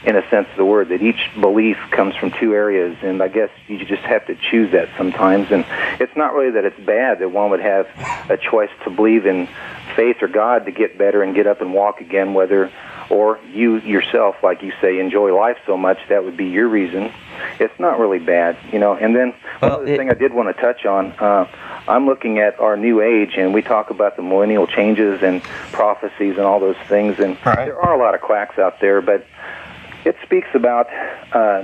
In a sense of the word, that each belief comes from two areas, and I guess you just have to choose that sometimes. And it's not really that it's bad that one would have a choice to believe in faith or God to get better and get up and walk again, or you yourself, like you say, enjoy life so much, that would be your reason. It's not really bad, And then one other thing I did want to touch on, I'm looking at our new age, and we talk about the millennial changes and prophecies and all those things, and there are a lot of quacks out there, but it speaks about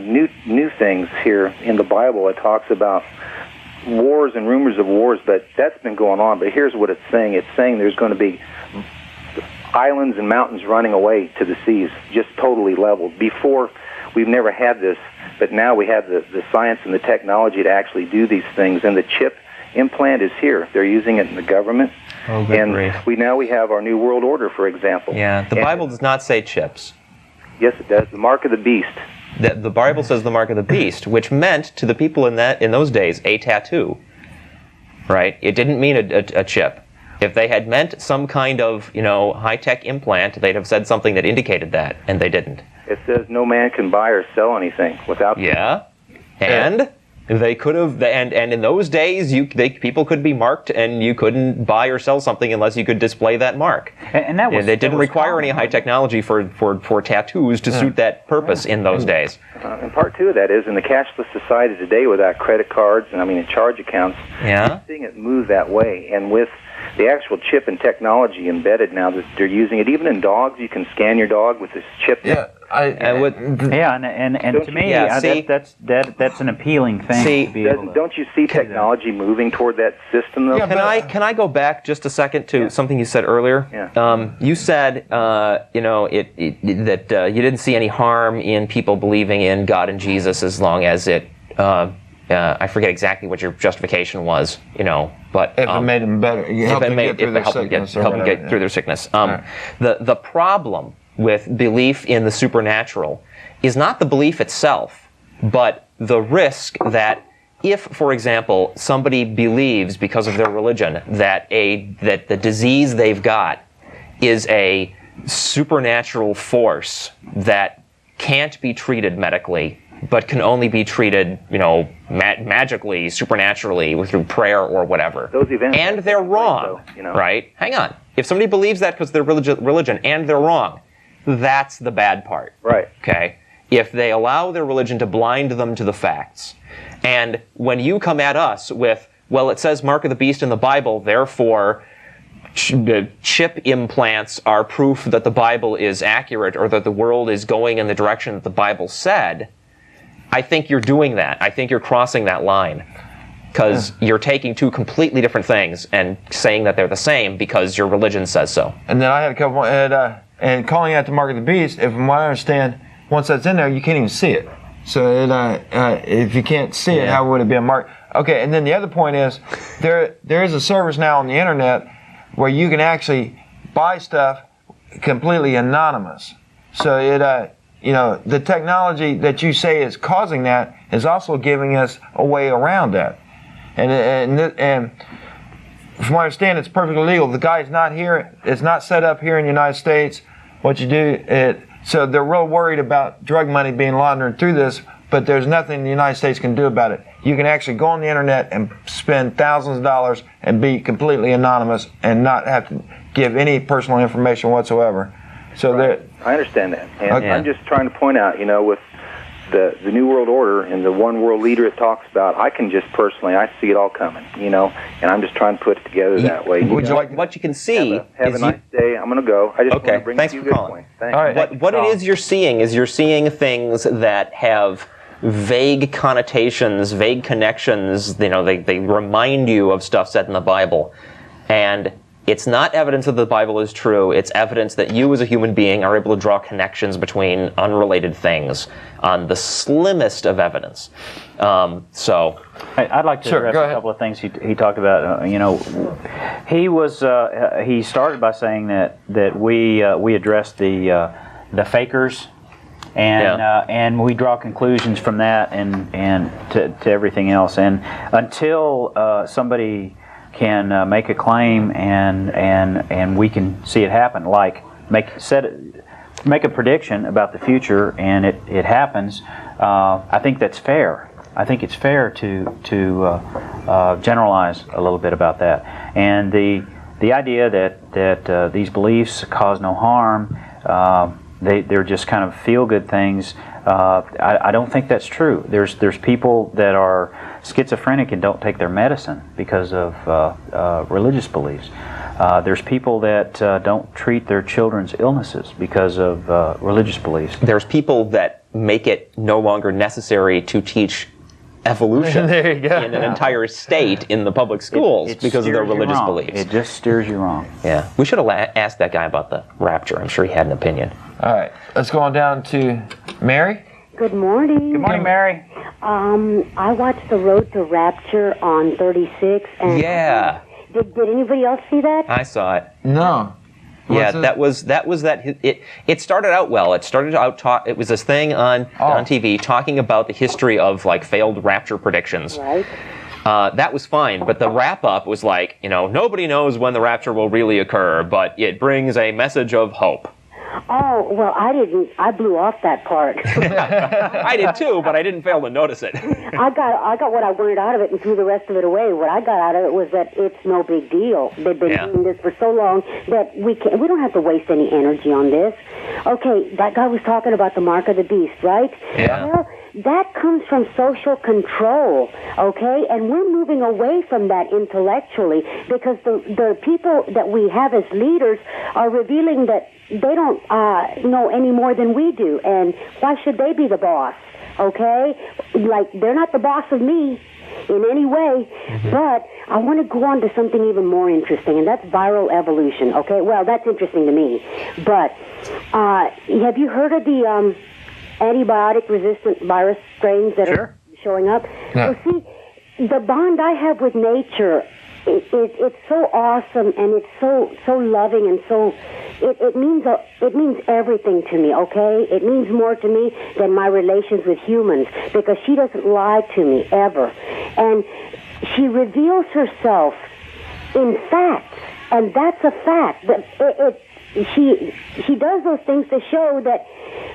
new things here in the Bible. It talks about wars and rumors of wars, but that's been going on. But here's what it's saying. It's saying there's going to be islands and mountains running away to the seas, just totally leveled. Before, we've never had this, but now we have the science and the technology to actually do these things. And the chip implant is here. They're using it in the government. Oh, good and grief. we have our New World Order, for example. Yeah, the Bible does not say chips. Yes, it does. The mark of the beast. The Bible says the mark of the beast, which meant to the people in those days a tattoo, right? It didn't mean a chip. If they had meant some kind of high-tech implant, they'd have said something that indicated that, and they didn't. It says no man can buy or sell anything without. Yeah, and they could have, and in those days, people could be marked, and you couldn't buy or sell something unless you could display that mark. And that was. They didn't require any high technology for tattoos to suit that purpose in those days. And part two of that is in the cashless society today, without credit cards and charge accounts. Yeah. You're seeing it move that way, and with the actual chip and technology embedded now that they're using it, even in dogs, you can scan your dog with this chip. and to me, that's an appealing thing. To be able to, don't you see technology moving toward that system, though? Can I go back just a second to something you said earlier? Yeah. You said that you didn't see any harm in people believing in God and Jesus as long as it. I forget exactly what your justification was, but if it made them better, help them get through their sickness. Help them get through their sickness. The problem with belief in the supernatural is not the belief itself, but the risk that if, for example, somebody believes because of their religion that the disease they've got is a supernatural force that can't be treated medically, but can only be treated, magically, supernaturally, through prayer or whatever. Those events, and they're wrong, right? Hang on. If somebody believes that because of their religion and they're wrong, that's the bad part. Right. Okay? If they allow their religion to blind them to the facts, and when you come at us with, well, it says mark of the beast in the Bible, therefore chip implants are proof that the Bible is accurate or that the world is going in the direction that the Bible said, I think you're doing that. I think you're crossing that line because you're taking two completely different things and saying that they're the same because your religion says so. And then I had a couple, and calling out the mark of the beast, if from what I understand, once that's in there, you can't even see it. So if you can't see it, how would it be a mark? Okay, and then the other point is, there is a service now on the internet where you can actually buy stuff completely anonymous. So the technology that you say is causing that is also giving us a way around that. And from what I understand, it's perfectly legal. The guy's not here. It's not set up here in the United States. What you do, so they're real worried about drug money being laundered through this, but there's nothing the United States can do about it. You can actually go on the internet and spend thousands of dollars and be completely anonymous and not have to give any personal information whatsoever. So right. I understand that. And I'm just trying to point out, with the New World Order and the one world leader it talks about, I can just personally, I see it all coming, and I'm just trying to put it together that way. What you can see have a nice day. I'm going to go. I just want to bring thanks you for a good calling. point. Thanks. All right. What it is you're seeing is you're seeing things that have vague connotations, vague connections. They remind you of stuff said in the Bible, and it's not evidence that the Bible is true. It's evidence that you as a human being are able to draw connections between unrelated things on the slimmest of evidence. So I'd like to address a couple of things he talked about. He started by saying that we address the fakers, and we draw conclusions from that and to everything else. And until somebody can make a claim and we can see it happen, like make a prediction about the future and it happens, I think that's fair. I think it's fair to generalize a little bit about that. And the idea that these beliefs cause no harm, they're just kind of feel-good things, I don't think that's true. There's people that are schizophrenic and don't take their medicine because of religious beliefs. There's people that don't treat their children's illnesses because of religious beliefs. There's people that make it no longer necessary to teach evolution There you go. in an entire state in the public schools It because of their steers you religious wrong. beliefs. It just steers you wrong. Yeah, we should have asked that guy about the rapture. I'm sure he had an opinion. All right, let's go on down to Mary. Good morning. Good morning, Mary. I watched The Road to Rapture on 36. And Yeah, Did anybody else see that? I saw it. No. Yeah, What's that was it started out well. It started out it was this thing on TV talking about the history of like failed rapture predictions. Right. That was fine, but the wrap up was like, nobody knows when the rapture will really occur, but it brings a message of hope. Oh, well, I didn't. I blew off that part. I did too, but I didn't fail to notice it. I got what I wanted out of it and threw the rest of it away. What I got out of it was that it's no big deal. They've been doing this for so long that we don't have to waste any energy on this. Okay, that guy was talking about the mark of the beast, right? Yeah. Well, that comes from social control, okay? And we're moving away from that intellectually because the people that we have as leaders are revealing that they don't know any more than we do. And why should they be the boss, okay? Like, they're not the boss of me in any way. Mm-hmm. But I want to go on to something even more interesting, and that's viral evolution, okay? Well, that's interesting to me. But have you heard of the antibiotic-resistant virus strains that are showing up? Yeah. Well, see, the bond I have with nature, it's so awesome, and it's so loving, and so it means everything to me. Okay, it means more to me than my relations with humans because she doesn't lie to me ever, and she reveals herself in facts, and that's a fact. That she does those things to show that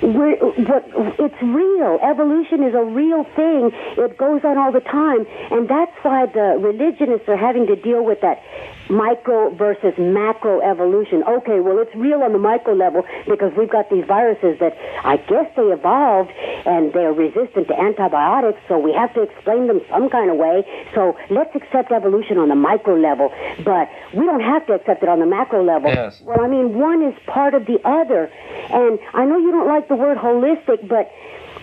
it's real. Evolution is a real thing. It goes on all the time, and that's why the religionists are having to deal with that micro versus macro evolution. Okay, well, it's real on the micro level because we've got these viruses that I guess they evolved and they're resistant to antibiotics, so we have to explain them some kind of way. So let's accept evolution on the micro level, but we don't have to accept it on the macro level. Yes. Well, I mean, one is part of the other. And I know you don't like the word holistic, but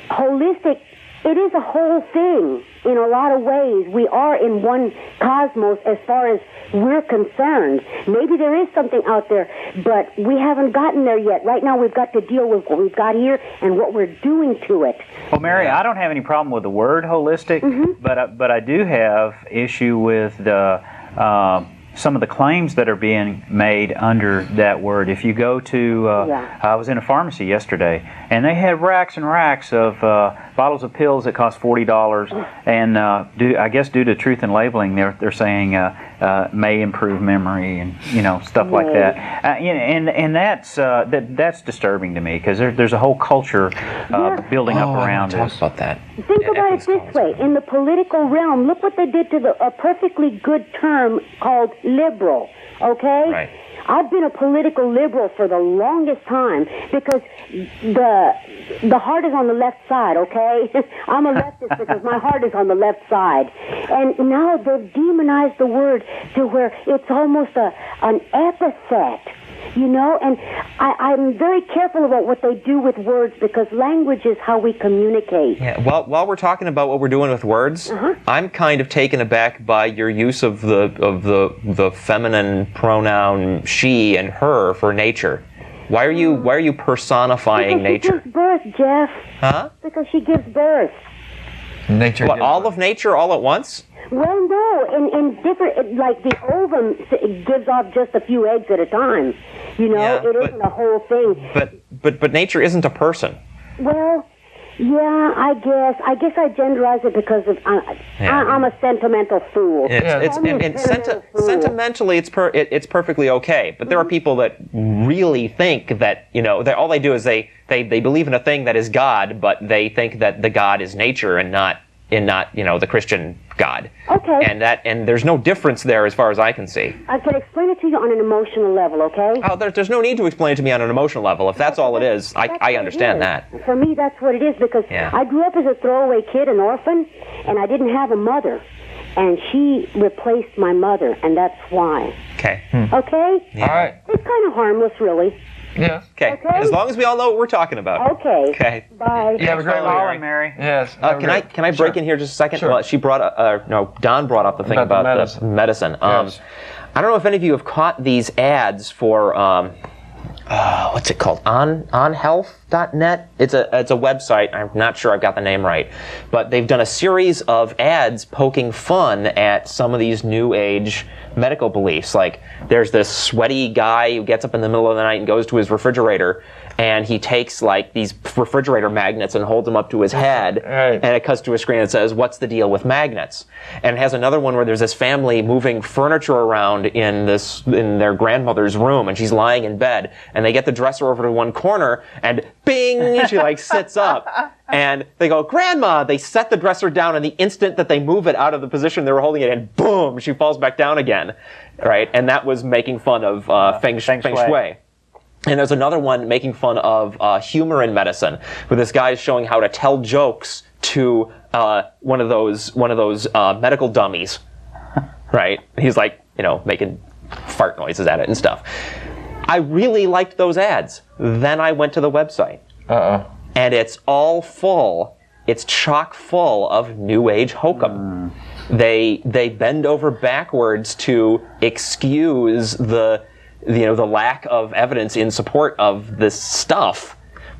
holistic, it is a whole thing in a lot of ways. We are in one cosmos as far as we're concerned. Maybe there is something out there, but we haven't gotten there yet. Right now we've got to deal with what we've got here and what we're doing to it. Well, Mary, I don't have any problem with the word holistic, but I do have issue with the some of the claims that are being made under that word. If you go to, I was in a pharmacy yesterday, and they had racks and racks of bottles of pills that cost $40, and I guess due to truth in labeling, they're saying may improve memory and stuff like that. And that's disturbing to me because there's a whole culture building up around talk this. about that. Think about it this way. In the political realm, look what they did to a perfectly good term called liberal, okay? Right. I've been a political liberal for the longest time because the heart is on the left side, okay? I'm a leftist because my heart is on the left side. And now they've demonized the word to where it's almost an epithet. And I'm very careful about what they do with words because language is how we communicate. Yeah, while we're talking about what we're doing with words, I'm kind of taken aback by your use of the feminine pronoun she and her for nature. Why are you personifying nature? Because she gives birth, Jeff. Huh? Because she gives birth. Nature. What, all of nature all at once? Well, no, in different, like the ovum gives off just a few eggs at a time. It isn't a whole thing. But nature isn't a person. Well, yeah, I guess I genderize it because of I'm a sentimental fool. Sentimentally, it's perfectly okay. But there are people that really think that all they do is they believe in a thing that is God, but they think that the God is nature and not the Christian God. Okay. And there's no difference there as far as I can see. I can explain it to you on an emotional level, okay? Oh, there's no need to explain it to me on an emotional level. If that's all it is, I understand that. For me, that's what it is because I grew up as a throwaway kid, an orphan, and I didn't have a mother. And she replaced my mother, and that's why. Okay. Okay? Yeah. All right. It's kind of harmless, really. Yes. Okay. Okay. As long as we all know what we're talking about. Okay. Okay. Bye. You have a great Calling, week. Mary. Yes. Can I break in here just a second? Sure. Well, she brought Don brought up the thing About about the the medicine. Yes. I don't know if any of you have caught these ads for what's it called? onhealth.net. It's a website. I'm not sure I've got the name right, but they've done a series of ads poking fun at some of these new age medical beliefs. Like there's this sweaty guy who gets up in the middle of the night and goes to his refrigerator, and he takes like these refrigerator magnets and holds them up to his head, Right. and it cuts to a screen that says, "What's the deal with magnets?" And it has another one where there's this family moving furniture around in their grandmother's room, and she's lying in bed, and they get the dresser over to one corner, and bing, she like sits up, and they go, "Grandma!" They set the dresser down, and the instant that they move it out of the position they were holding it in, boom, she falls back down again, right? And that was making fun of feng shui. And there's another one making fun of humor in medicine, where this guy is showing how to tell jokes to one of those medical dummies, right? He's like, making fart noises at it and stuff. I really liked those ads. Then I went to the website, and it's all full. It's chock full of New Age hokum. They bend over backwards to excuse the lack of evidence in support of this stuff.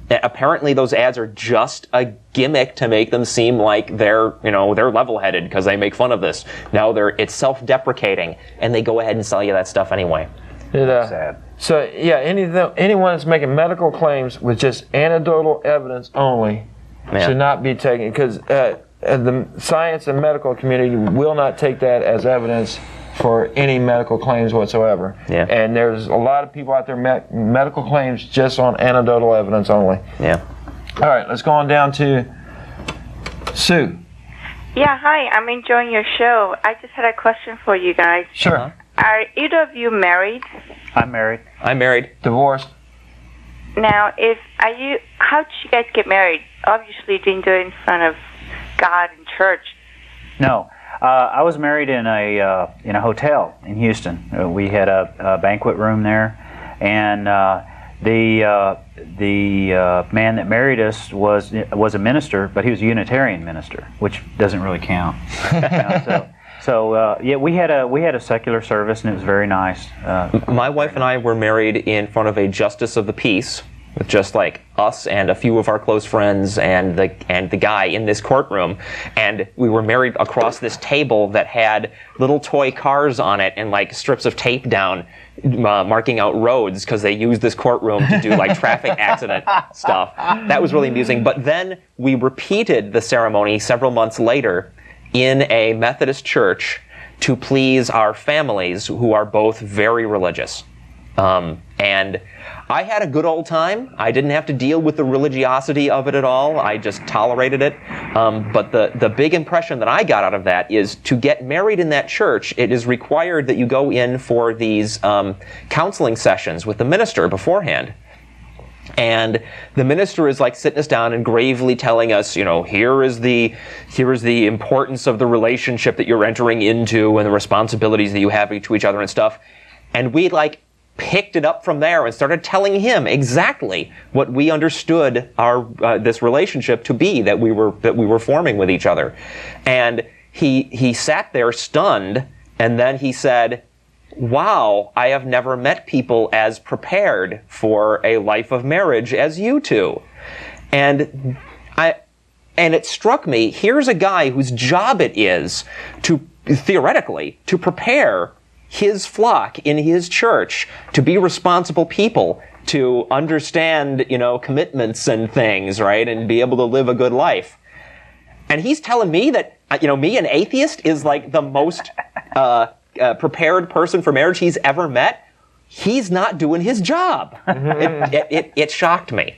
Apparently those ads are just a gimmick to make them seem like they're level-headed because they make fun of this. Now it's self-deprecating, and they go ahead and sell you that stuff anyway. Sad. So yeah, anyone that's making medical claims with just anecdotal evidence only should not be taken, because the science and medical community will not take that as evidence for any medical claims whatsoever. Yeah. And there's a lot of people out there medical claims just on anecdotal evidence only. Yeah. All right, let's go on down to Sue. Yeah, hi. I'm enjoying your show. I just had a question for you guys. Sure. Are either of you married? I'm married. I'm married. Divorced. Now, how did you guys get married? Obviously, you didn't do it in front of God and church. No. I was married in a hotel in Houston. We had a banquet room there, and the man that married us was a minister, but he was a Unitarian minister, which doesn't really count. So we had a secular service, and it was very nice. My wife and I were married in front of a justice of the peace, with just like us and a few of our close friends and the guy in this courtroom, and we were married across this table that had little toy cars on it and like strips of tape down marking out roads, because they used this courtroom to do like traffic accident stuff. That was really amusing. But then we repeated the ceremony several months later in a Methodist church to please our families, who are both very religious. And I had a good old time. I didn't have to deal with the religiosity of it at all. I just tolerated it. But the big impression that I got out of that is, to get married in that church, it is required that you go in for these counseling sessions with the minister beforehand. And the minister is like sitting us down and gravely telling us, here is the importance of the relationship that you're entering into and the responsibilities that you have to each other and stuff. And we like picked it up from there and started telling him exactly what we understood our this relationship to be that we were forming with each other. And he sat there stunned, and then he said, "Wow, I have never met people as prepared for a life of marriage as you two." And it struck me, here's a guy whose job it is to, theoretically, to prepare his flock in his church to be responsible people, to understand, commitments and things, right? And be able to live a good life. And he's telling me that, me, an atheist, is like the most prepared person for marriage he's ever met. He's not doing his job. It shocked me.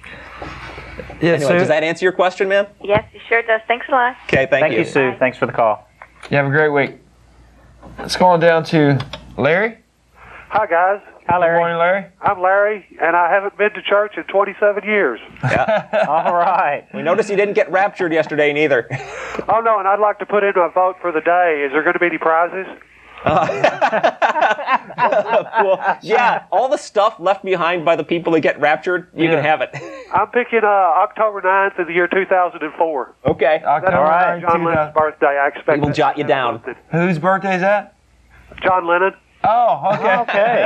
Yeah, anyway, does that answer your question, ma'am? Yes, it sure does. Thanks a lot. Okay, thank you. Thank you, Sue. Bye. Thanks for the call. You have a great week. Let's go on down to Larry. Hi, guys. Hi, Larry. Good morning, Larry. I'm Larry, and I haven't been to church in 27 years. Yeah. All right. We noticed you didn't get raptured yesterday, neither. Oh, no, and I'd like to put in a vote for the day. Is there going to be any prizes? Cool. Yeah, all the stuff left behind by the people that get raptured, you can have it. I'm picking October 9th of the year 2004. Okay. That's October John 9th, Lennon's birthday. I expect We will jot you down. Whose birthday is that? John Lennon. Oh, okay. Okay.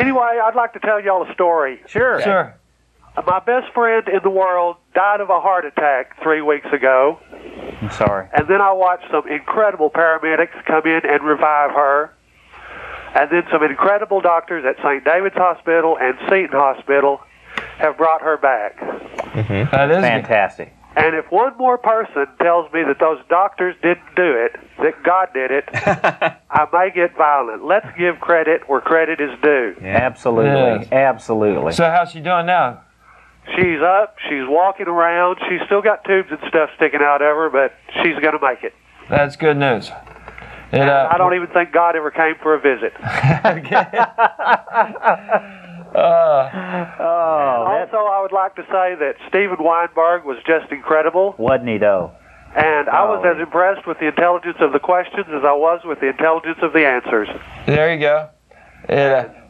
Anyway, I'd like to tell y'all a story. Sure. Sure. My best friend in the world died of a heart attack 3 weeks ago, I'm sorry. and then I watched some incredible paramedics come in and revive her, and then some incredible doctors at St. David's Hospital and Seton Hospital have brought her back. That is Fantastic. And if one more person tells me that those doctors didn't do it, that God did it, I may get violent. Let's give credit where credit is due. Absolutely. Yes. Absolutely. So how's she doing now? She's up, she's walking around, she's still got tubes and stuff sticking out of her, but she's going to make it. That's good news. I don't even think God ever came for a visit. Also, I would like to say that Stephen Weinberg was just incredible. Wasn't he, though? And I was as impressed with the intelligence of the questions as I was with the intelligence of the answers. There you go.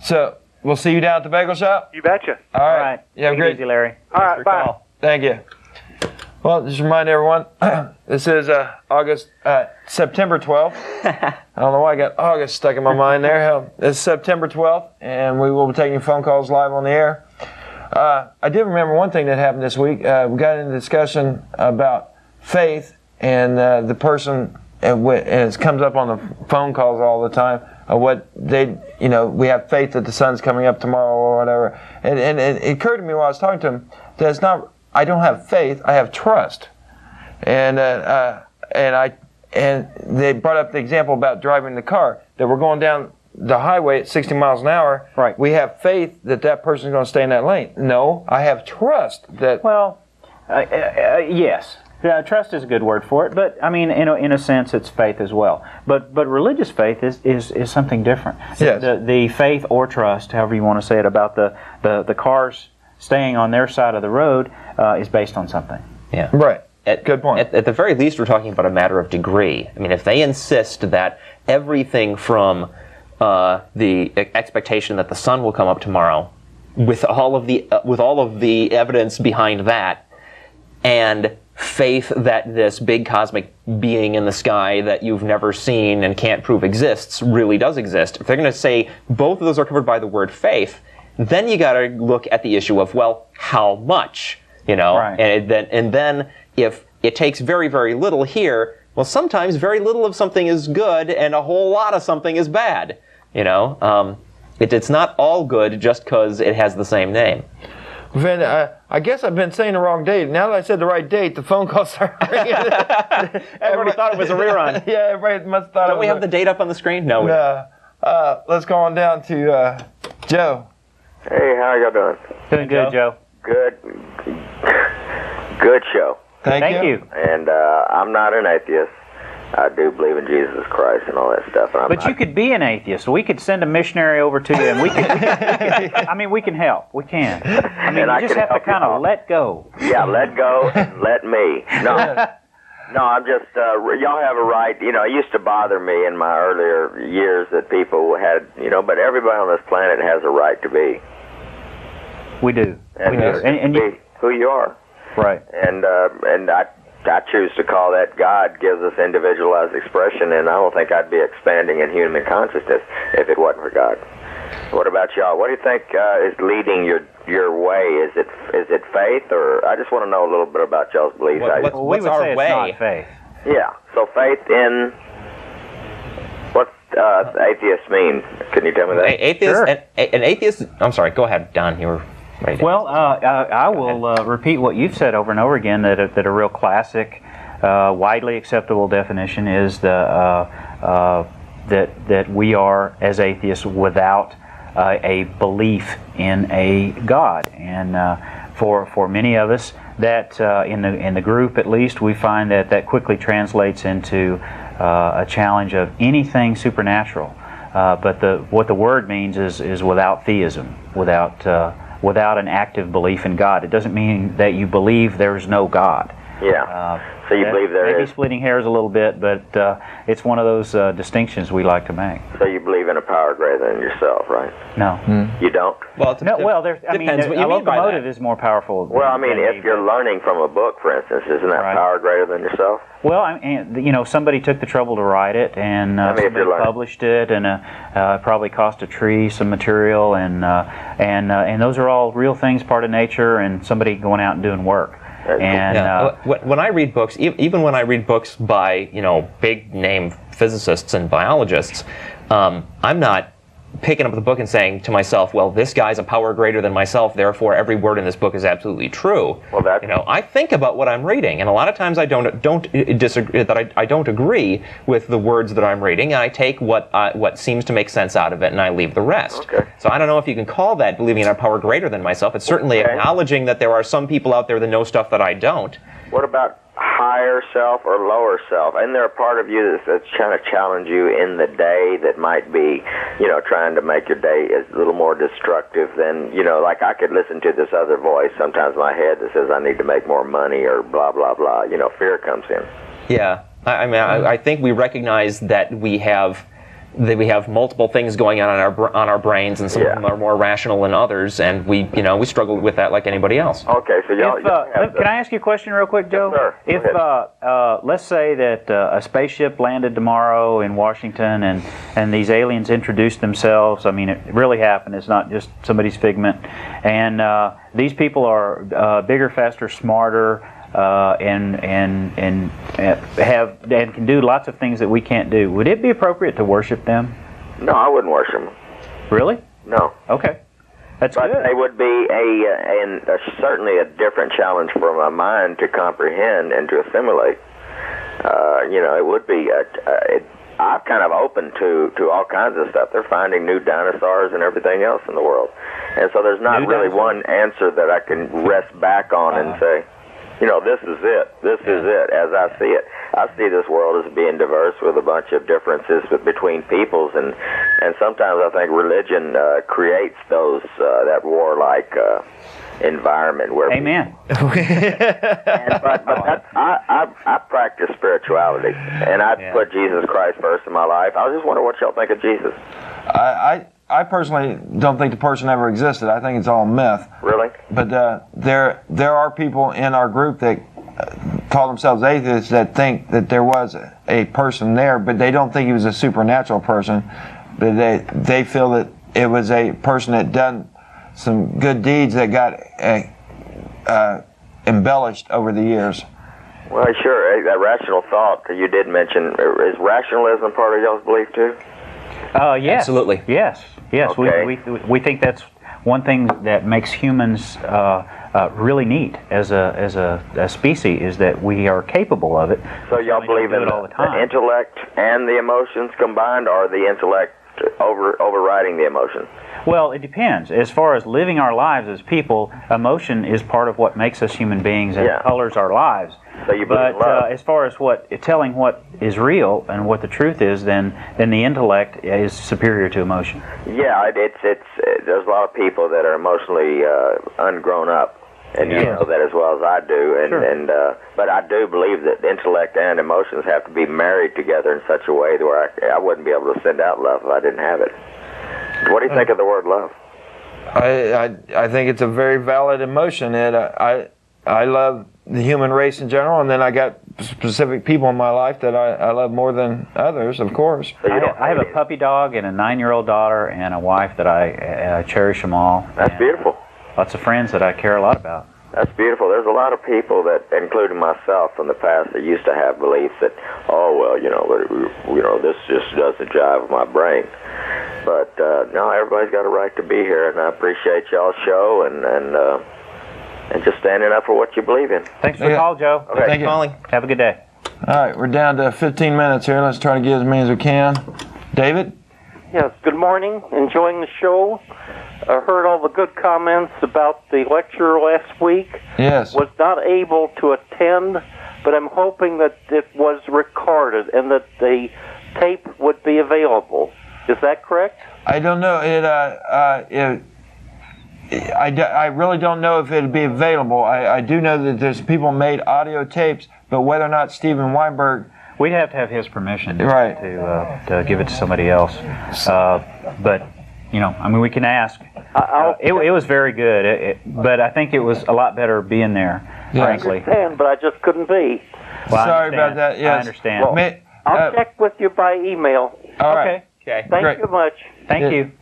So we'll see you down at the bagel shop? You betcha. All right. You have a Take it great easy, Larry. All right, bye. Thank you. Well, just remind everyone, this is September 12th. I don't know why I got August stuck in my mind there. Hell, it's September 12th, and we will be taking phone calls live on the air. I did remember one thing that happened this week. We got into discussion about faith, and the person, and it comes up on the phone calls all the time, what they, we have faith that the sun's coming up tomorrow or whatever. And it occurred to me while I was talking to him that it's not, I don't have faith, I have trust. And they brought up the example about driving the car, that we're going down the highway at 60 miles an hour. Right. We have faith that that person's going to stay in that lane. No, I have trust that. Well, yes. Yeah, trust is a good word for it, but I mean, in a sense, it's faith as well. But religious faith is something different. Yes. The faith or trust, however you want to say it, about the cars staying on their side of the road is based on something. Yeah. Right. Good point. At the very least, we're talking about a matter of degree. I mean, if they insist that everything from the expectation that the sun will come up tomorrow, with all of the evidence behind that, and faith that this big cosmic being in the sky that you've never seen and can't prove exists really does exist, if they're going to say both of those are covered by the word faith, then you got to look at the issue of, well, how much, Right. and then if it takes very, very little here, well, sometimes very little of something is good and a whole lot of something is bad. It's not all good just because it has the same name. Vin, I guess I've been saying the wrong date. Now that I said the right date, the phone calls are ringing. Everybody thought it was a rerun. Yeah, everybody must have thought Don't we have the date up on the screen? No. No. Let's go on down to Joe. Hey, how y'all doing? Doing good, Joe. Good. Good show. Thank you. And I'm not an atheist. I do believe in Jesus Christ and all that stuff. And But you could be an atheist. We could send a missionary over to you, and we can help. We can. I mean, you just have to kind of let go. Yeah, let go and let me. No, I'm just, y'all have a right. It used to bother me in my earlier years that people had, but everybody on this planet has a right to be. We do. And, we do. And be you, who you are. right. And I choose to call that God gives us individualized expression, and I don't think I'd be expanding in human consciousness if it wasn't for God. What about y'all? What do you think is leading your way? Is it faith, or I just want to know a little bit about y'all's beliefs. We would say it's not faith. Yeah. So faith in what atheists mean? Can you tell me that? Atheist, sure. An atheist. I'm sorry. Go ahead, Don. You were. Well, I will repeat what you've said over and over again, that a real classic, widely acceptable definition is that we are, as atheists, without a belief in a God. And for many of us, that in the group at least, we find that quickly translates into a challenge of anything supernatural. But what the word means is without theism, without an active belief in God. It doesn't mean that you believe there's no God. Yeah. So you believe there maybe is... splitting hairs a little bit, but it's one of those distinctions we like to make. So you believe in a power greater than yourself, right? No. You don't? Well, no. Well, there's. I mean, depends what a you mean by locomotive that. is more powerful. Well, I mean, if you're learning from a book, for instance, isn't that power greater than yourself? Well, somebody took the trouble to write it, and somebody published it, and probably cost a tree some material, and those are all real things, part of nature, and somebody going out and doing work. And when I read books, even when I read books by big name physicists and biologists, I'm not picking up the book and saying to myself, well, this guy's a power greater than myself, therefore every word in this book is absolutely true. Well, I think about what I'm reading, and a lot of times I don't disagree, that I don't agree with the words that I'm reading, and I take what seems to make sense out of it, and I leave the rest. Okay. So I don't know if you can call that believing in a power greater than myself. It's certainly acknowledging that there are some people out there that know stuff that I don't. What about higher self or lower self? Isn't there a part of you that's trying to challenge you in the day that might be, trying to make your day a little more destructive than, like I could listen to this other voice sometimes in my head that says I need to make more money or blah, blah, blah. Fear comes in. Yeah. I think we recognize that we have multiple things going on our brains, and some of them are more rational than others, and we struggle with that like anybody else. Okay, so can I ask you a question real quick, Joe? Yes, sir. If let's say that a spaceship landed tomorrow in Washington, and these aliens introduced themselves. I mean, it really happened. It's not just somebody's figment. And these people are bigger, faster, smarter. And can do lots of things that we can't do. Would it be appropriate to worship them? No, I wouldn't worship them. Really? No. Okay, that's good. But they would be certainly a different challenge for my mind to comprehend and to assimilate. It would be. I'm kind of open to all kinds of stuff. They're finding new dinosaurs and everything else in the world, and so there's not really one answer that I can rest back on and say, this is it. This is it, as I see it. I see this world as being diverse with a bunch of differences between peoples, and sometimes I think religion creates that warlike environment where. Amen. But I practice spirituality, and I put Jesus Christ first in my life. I just wonder what y'all think of Jesus. I personally don't think the person ever existed. I think it's all myth. Really? But there are people in our group that call themselves atheists that think that there was a person there, but they don't think he was a supernatural person. But they feel that it was a person that done some good deeds that got embellished over the years. Well, sure. That rational thought that you did mention, is rationalism part of y'all's belief too? Yes. Absolutely. Yes. Okay. We think that's one thing that makes humans really neat as a species, is that we are capable of it. So y'all believe in the intellect and the emotions combined, or the intellect overriding the emotion? Well, it depends. As far as living our lives as people, emotion is part of what makes us human beings and colors our lives. So you believe in love. As far as telling what is real and what the truth is, then the intellect is superior to emotion. Yeah, there's a lot of people that are emotionally ungrown up, and you know that as well as I do. But I do believe that intellect and emotions have to be married together in such a way where I wouldn't be able to send out love if I didn't have it. What do you think of the word love? I think it's a very valid emotion. I love the human race in general, and then I got specific people in my life that I love more than others, of course. I have a puppy dog and a 9-year-old daughter and a wife that I cherish them all. That's beautiful. Lots of friends that I care a lot about. That's beautiful. There's a lot of people that, including myself from the past, that used to have beliefs that, this just doesn't jive with my brain. But no, everybody's got a right to be here, and I appreciate y'all's show and just standing up for what you believe in. Thanks for the call, Joe. Okay. Thank you. Calling. Have a good day. All right, we're down to 15 minutes here. Let's try to get as many as we can. David? Yes, good morning. Enjoying the show. I heard all the good comments about the lecture last week. Yes. Was not able to attend, but I'm hoping that it was recorded and that the tape would be available. Is that correct? I don't know. I really don't know if it'd be available. I do know that there's people made audio tapes, but whether or not Steven Weinberg... We'd have to have his permission right. to give it to somebody else. But, you know, I mean, we can ask. It was very good, but I think it was a lot better being there, frankly. I understand, but I just couldn't be. Well, sorry about that, yes. I understand. Well, I'll check with you by email. All right. Okay. Thank you much. Thank you.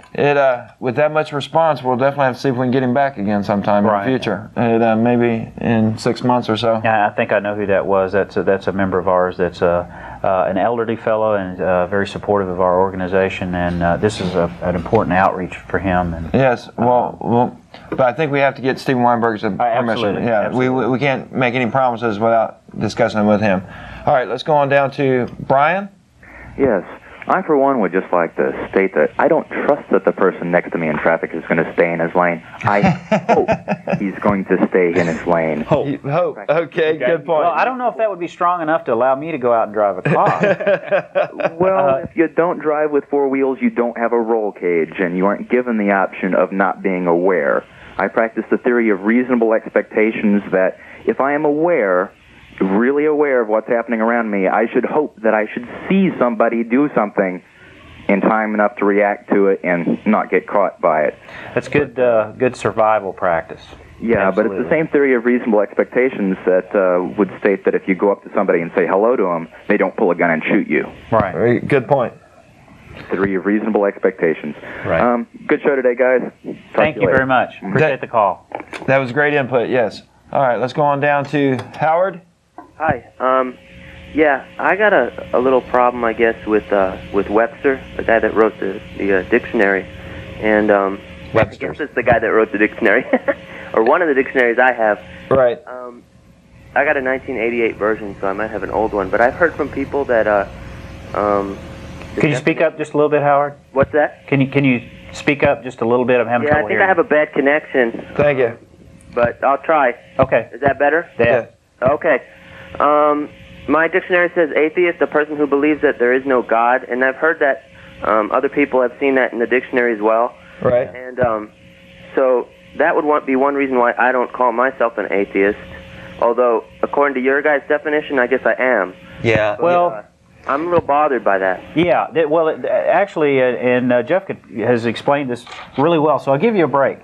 With that much response, we'll definitely have to see if we can get him back again sometime in the future. Maybe in 6 months or so. Yeah, I think I know who that was. That's a member of ours. That's an elderly fellow and very supportive of our organization. And this is an important outreach for him. And, yes. Well, but I think we have to get Steven Weinberg's permission. Absolutely. Yeah. Absolutely. We can't make any promises without discussing them with him. All right. Let's go on down to Brian. Yes. I, for one, would just like to state that I don't trust that the person next to me in traffic is going to stay in his lane. I hope he's going to stay in his lane. Hope. Okay, good point. Well, I don't know if that would be strong enough to allow me to go out and drive a car. Well, if you don't drive with four wheels, you don't have a roll cage, and you aren't given the option of not being aware. I practice the theory of reasonable expectations that if I am aware, really aware of what's happening around me, I should hope that I should see somebody do something in time enough to react to it and not get caught by it. That's good survival practice. Yeah, Absolutely. But it's the same theory of reasonable expectations that would state that if you go up to somebody and say hello to them, they don't pull a gun and shoot you. Right. Very good point. Theory of reasonable expectations. Right. Good show today, guys. Thank you very much. Appreciate the call. That was great input, yes. All right, let's go on down to Howard. Hi. Yeah, I got a little problem, I guess, with Webster, the guy that wrote the dictionary, and I guess it's the guy that wrote the dictionary, or one of the dictionaries I have. Right. I got a 1988 version, so I might have an old one, but I've heard from people that. Can you speak up just a little bit, Howard? What's that? Can you speak up just a little bit? I'm having Yeah, I trouble think hearing. I have a bad connection. Thank you. But I'll try. Okay. Is that better? Yeah. Okay. My dictionary says atheist, a person who believes that there is no God, and I've heard that other people have seen that in the dictionary as well. Right. And so that would be one reason why I don't call myself an atheist, although according to your guys' definition, I guess I am. Yeah. But, I'm a little bothered by that. Yeah, actually, and Jeff has explained this really well, so I'll give you a break.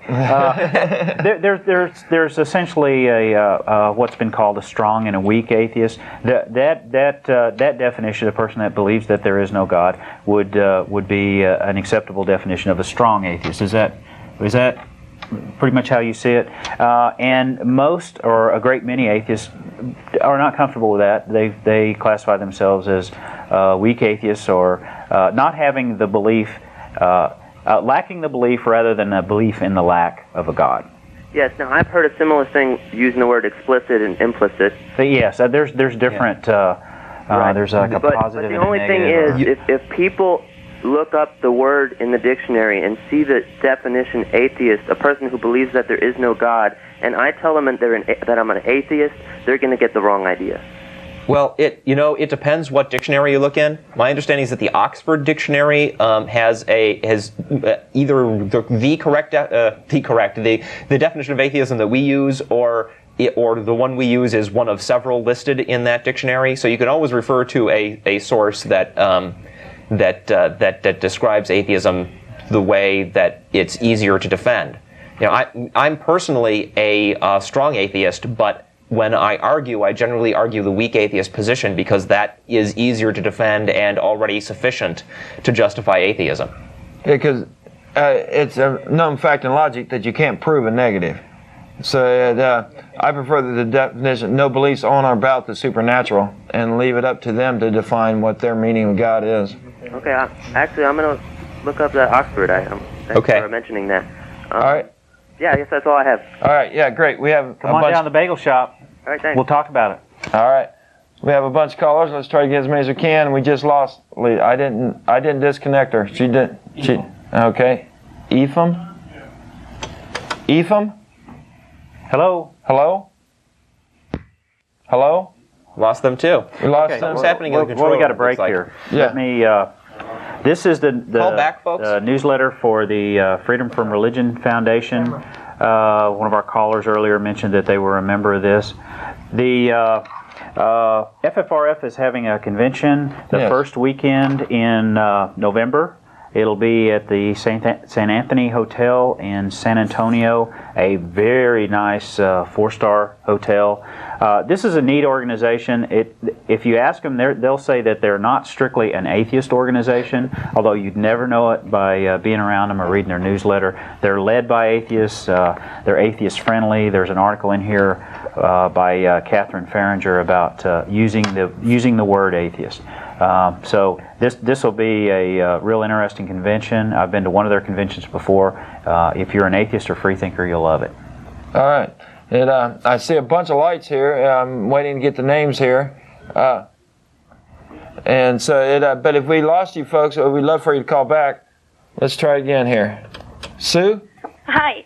There's essentially a what's been called a strong and a weak atheist. That definition, a person that believes that there is no God, would be an acceptable definition of a strong atheist. Is that pretty much how you see it? And most, or a great many atheists, are not comfortable with that. They classify themselves as weak atheists, or not having the belief, lacking the belief rather than a belief in the lack of a God. Yes. Now I've heard a similar thing using the word explicit and implicit. But yes, there's different. Right. There's like a positive but the and a only thing negative. is, if people look up the word in the dictionary and see the definition atheist, a person who believes that there is no God, and I tell them that I'm an atheist, they're going to get the wrong idea. Well, it depends what dictionary you look in. My understanding is that the Oxford Dictionary has either the definition of atheism that we use, or the one we use is one of several listed in that dictionary. So you can always refer to a source that describes atheism the way that it's easier to defend. You know, I'm personally a strong atheist, but when I argue, I generally argue the weak atheist position because that is easier to defend and already sufficient to justify atheism. Because it's a known fact in logic that you can't prove a negative. So I prefer the definition, no beliefs on or about the supernatural, and leave it up to them to define what their meaning of God is. Okay, actually, I'm going to look up that Oxford. Thanks for mentioning that. All right. Yeah, I guess that's all I have. All right, yeah, great. We have Come on down to the bagel shop. All right, thanks. We'll talk about it. All right. We have a bunch of callers. Let's try to get as many as we can. We just lost Lee. I didn't disconnect her. She did. Okay. Ephraim? Hello? Lost them too. We lost them. Something's happening in the control Well, we got a room, break looks like. here. Yeah. Let me. This is the Call back, folks. newsletter for the Freedom from Religion Foundation. One of our callers earlier mentioned that they were a member of this. The FFRF is having a convention the first weekend in November. It'll be at the St. Anthony Hotel in San Antonio, a very nice 4-star hotel. This is a neat organization. If you ask them, they'll say that they're not strictly an atheist organization, although you'd never know it by being around them or reading their newsletter. They're led by atheists. They're atheist friendly. There's an article in here by Catherine Farringer about using the word atheist. So this will be a real interesting convention. I've been to one of their conventions before. If you're an atheist or freethinker, you'll love it. All right. I see a bunch of lights here. I'm waiting to get the names here. And so, but if we lost you folks, we'd love for you to call back. Let's try again here. Sue? Hi,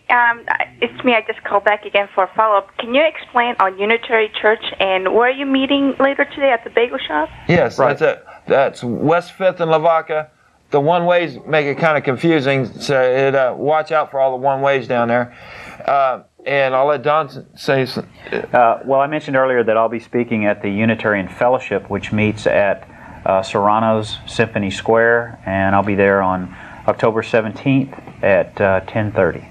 it's me. I just called back again for a follow-up. Can you explain on Unitary Church and where are you meeting later today at the bagel shop? Yes, right. That's West 5th and Lavaca. The one-ways make it kind of confusing, so watch out for all the one-ways down there. And I'll let Don say something. Well, I mentioned earlier that I'll be speaking at the Unitarian Fellowship, which meets at Serrano's Symphony Square, and I'll be there on October 17th at 10:30.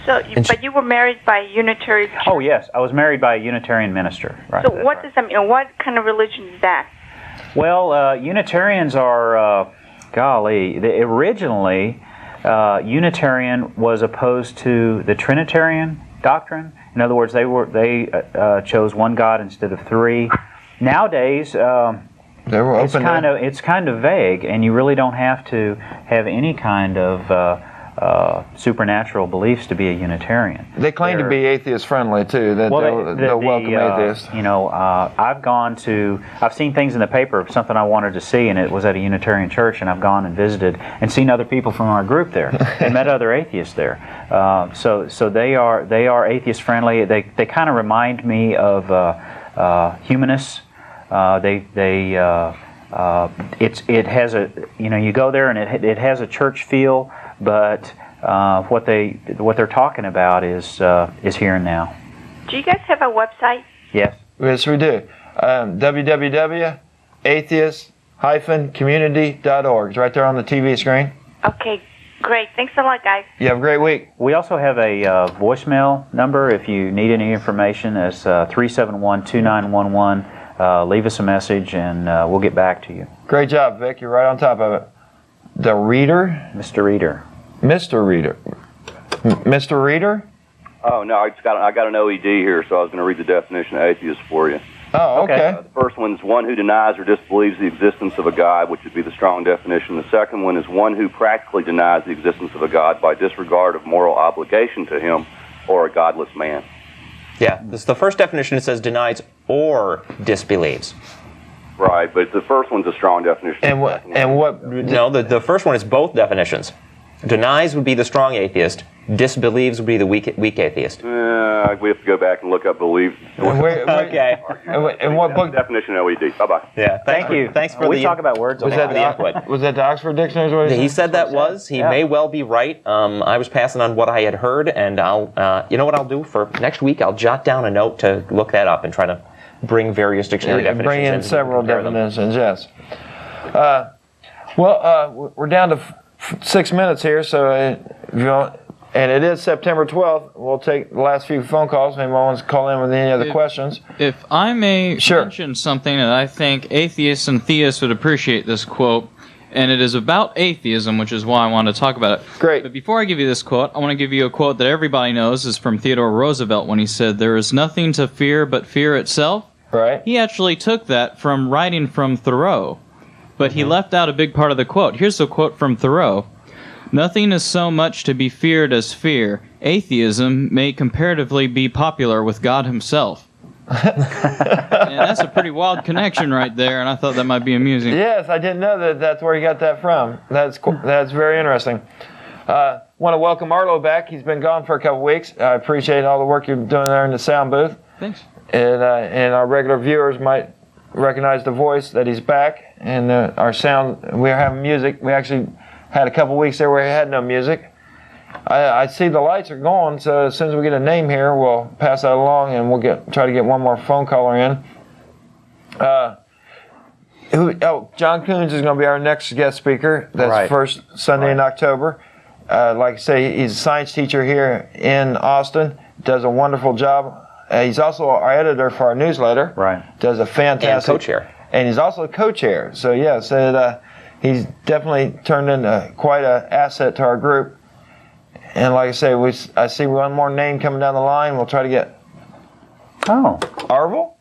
So, but you were married by a Unitary Church? Oh, yes. I was married by a Unitarian minister. Right. So what does that mean? What kind of religion is that? Well, Unitarians are, originally, Unitarian was opposed to the Trinitarian doctrine. In other words, they chose one God instead of three. Nowadays, it's kind of vague, and you really don't have to have any kind of supernatural beliefs to be a Unitarian. They claim to be atheist friendly too. That they'll welcome atheists. I've seen things in the paper of something I wanted to see, and it was at a Unitarian church, and I've gone and visited and seen other people from our group there and met other atheists there. So they are atheist friendly. They kind of remind me of humanists. It has a you go there and it has a church feel, but what they're talking about is here and now. Do you guys have a website? Yes, we do. www.atheist-community.org. It's right there on the TV screen. Okay, great. Thanks a lot, guys. You have a great week. We also have a voicemail number if you need any information. It's 371-2911. Leave us a message and we'll get back to you. Great job, Vic. You're right on top of it. The Reader? Mr. Reader. Mr. Reader. Mr. Reader? Oh, no, I got an OED here, so I was going to read the definition of atheist for you. Oh, okay. The first one is one who denies or disbelieves the existence of a God, which would be the strong definition. The second one is one who practically denies the existence of a God by disregard of moral obligation to him or a godless man. Yeah, the first definition, it says denies or disbelieves. Right, but the first one's a strong definition. And what? No, the first one is both definitions. Denies would be the strong atheist. Disbelieves would be the weak atheist. We have to go back and look up belief. Okay. And what book? Definition LED. Bye-bye. Yeah. Thank you. Thanks for we talk about words. Was that the input? Was that the Oxford Dictionary? He said that was. He may well be right. I was passing on what I had heard, and I'll. You know what I'll do for next week? I'll jot down a note to look that up and try to bring various dictionary definitions. Bring in several definitions. Yes. We're down to 6 minutes here, so if you want. And it is September 12th. We'll take the last few phone calls. Anyone wants to call in with any other questions? If I may mention something that I think atheists and theists would appreciate this quote, and it is about atheism, which is why I want to talk about it. Great. But before I give you this quote, I want to give you a quote that everybody knows is from Theodore Roosevelt when he said, "There is nothing to fear but fear itself." Right. He actually took that from writing from Thoreau, but he left out a big part of the quote. Here's the quote from Thoreau. "Nothing is so much to be feared as fear. Atheism may comparatively be popular with God himself." And that's a pretty wild connection right there, and I thought that might be amusing. Yes, I didn't know that's where he got that from. That's very interesting. Want to welcome Arlo back. He's been gone for a couple weeks. I appreciate all the work you're doing there in the sound booth. Thanks. And our regular viewers might recognize the voice that he's back. And our sound, we're having music. We actually had a couple weeks there where we had no music. I see the lights are going, so as soon as we get a name here, we'll pass that along, and we'll try to get one more phone caller in. John Coons is going to be our next guest speaker. That's Right. first Sunday in October. Like I say, he's a science teacher here in Austin. Does a wonderful job. He's also our editor for our newsletter. Right. Does a fantastic. And co-chair. And he's also a co-chair. So yes, he's definitely turned into quite an asset to our group. And like I say, I see one more name coming down the line. We'll try to get. Oh. Arvel?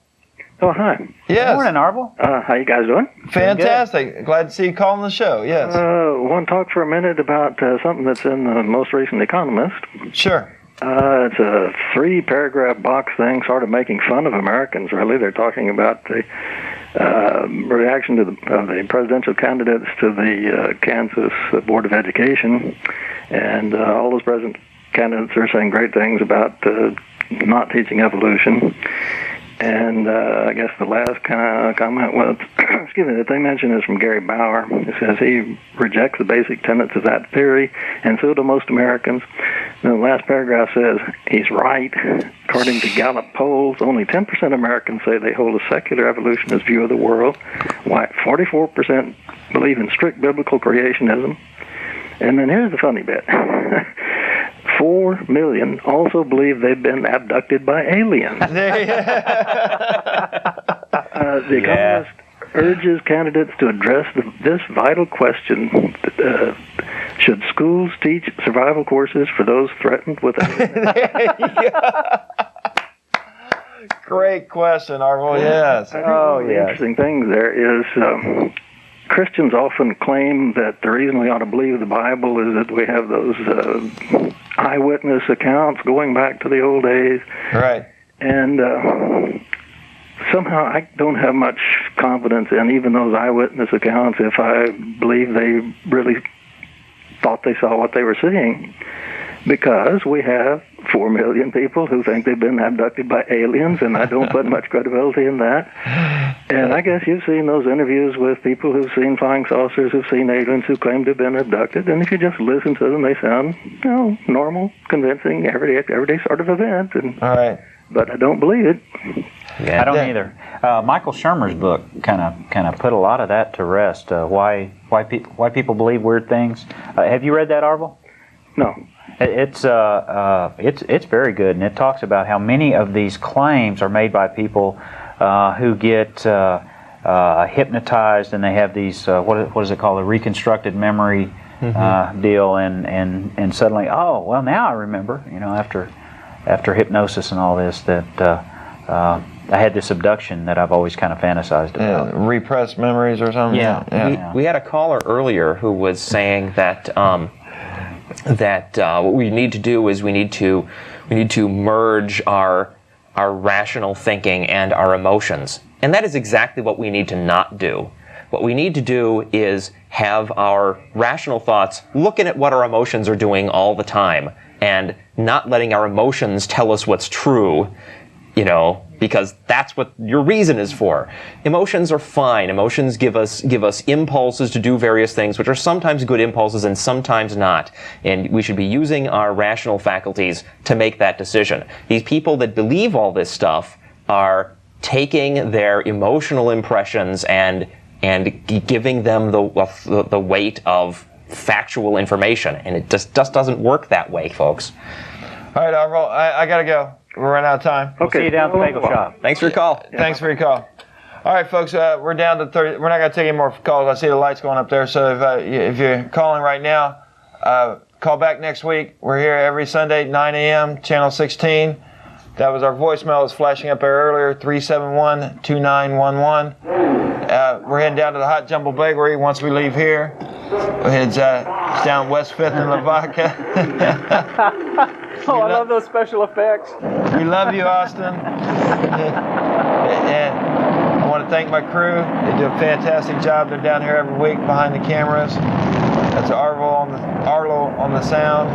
Oh, hi. Yes. Good morning, Arvel. How you guys doing? Fantastic. Glad to see you calling the show. Yes. Want to talk for a minute about something that's in the most recent Economist. Sure. It's a 3-paragraph box thing, sort of making fun of Americans, really. They're talking about the reaction to the presidential candidates to the Kansas Board of Education. And all those president candidates are saying great things about not teaching evolution. And I guess the last comment was, excuse me, that they mentioned is from Gary Bauer. It says he rejects the basic tenets of that theory, and so do most Americans. And the last paragraph says he's right. According to Gallup polls, only 10% of Americans say they hold a secular evolutionist view of the world, while 44% believe in strict biblical creationism. And then here's the funny bit. 4 million also believe they've been abducted by aliens. The Economist urges candidates to address this vital question. Should schools teach survival courses for those threatened with aliens? Great question, Arvel. Yes. The interesting thing there is Christians often claim that the reason we ought to believe the Bible is that we have those eyewitness accounts going back to the old days. Right. And somehow I don't have much confidence in even those eyewitness accounts if I believe they really thought they saw what they were seeing. Because we have 4 million people who think they've been abducted by aliens, and I don't put much credibility in that. And I guess you've seen those interviews with people who've seen flying saucers, who've seen aliens, who claim to have been abducted, and if you just listen to them, they sound, normal, convincing, everyday sort of event. And, all right. But I don't believe it. Yeah. I don't either. Michael Shermer's book kind of put a lot of that to rest. Why people believe weird things. Have you read that, Arvel? No. It's very good, and it talks about how many of these claims are made by people who get hypnotized, and they have these what is it called, a reconstructed memory deal, and suddenly, oh well, now I remember, after hypnosis and all this, that I had this abduction that I've always kind of fantasized about. Repressed memories or something. Yeah. We had a caller earlier who was saying that. What we need to do is we need to merge our rational thinking and our emotions, and that is exactly what we need to not do. What we need to do is have our rational thoughts looking at what our emotions are doing all the time, and not letting our emotions tell us what's true, because that's what your reason is for. Emotions are fine. Emotions give us impulses to do various things, which are sometimes good impulses and sometimes not. And we should be using our rational faculties to make that decision. These people that believe all this stuff are taking their emotional impressions and giving them the weight of factual information, and it just doesn't work that way, folks. All right, Arvel, I gotta go. We're running out of time. Okay. We'll see you down at the bagel shop. Thanks for your call. Yeah. Thanks for your call. All right, folks, we're down to 30. We're not going to take any more calls. I see the lights going up there. So if you're calling right now, call back next week. We're here every Sunday, 9 a.m., Channel 16. That was our voicemail. It was flashing up there earlier, 371-2911. We're heading down to the Hot Jumble Bakery once we leave here. It's down West 5th and Lavaca. I love those special effects. We love you, Austin. And I want to thank my crew. They do a fantastic job. They're down here every week behind the cameras. That's Arlo on the sound.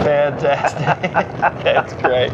Fantastic. That's great.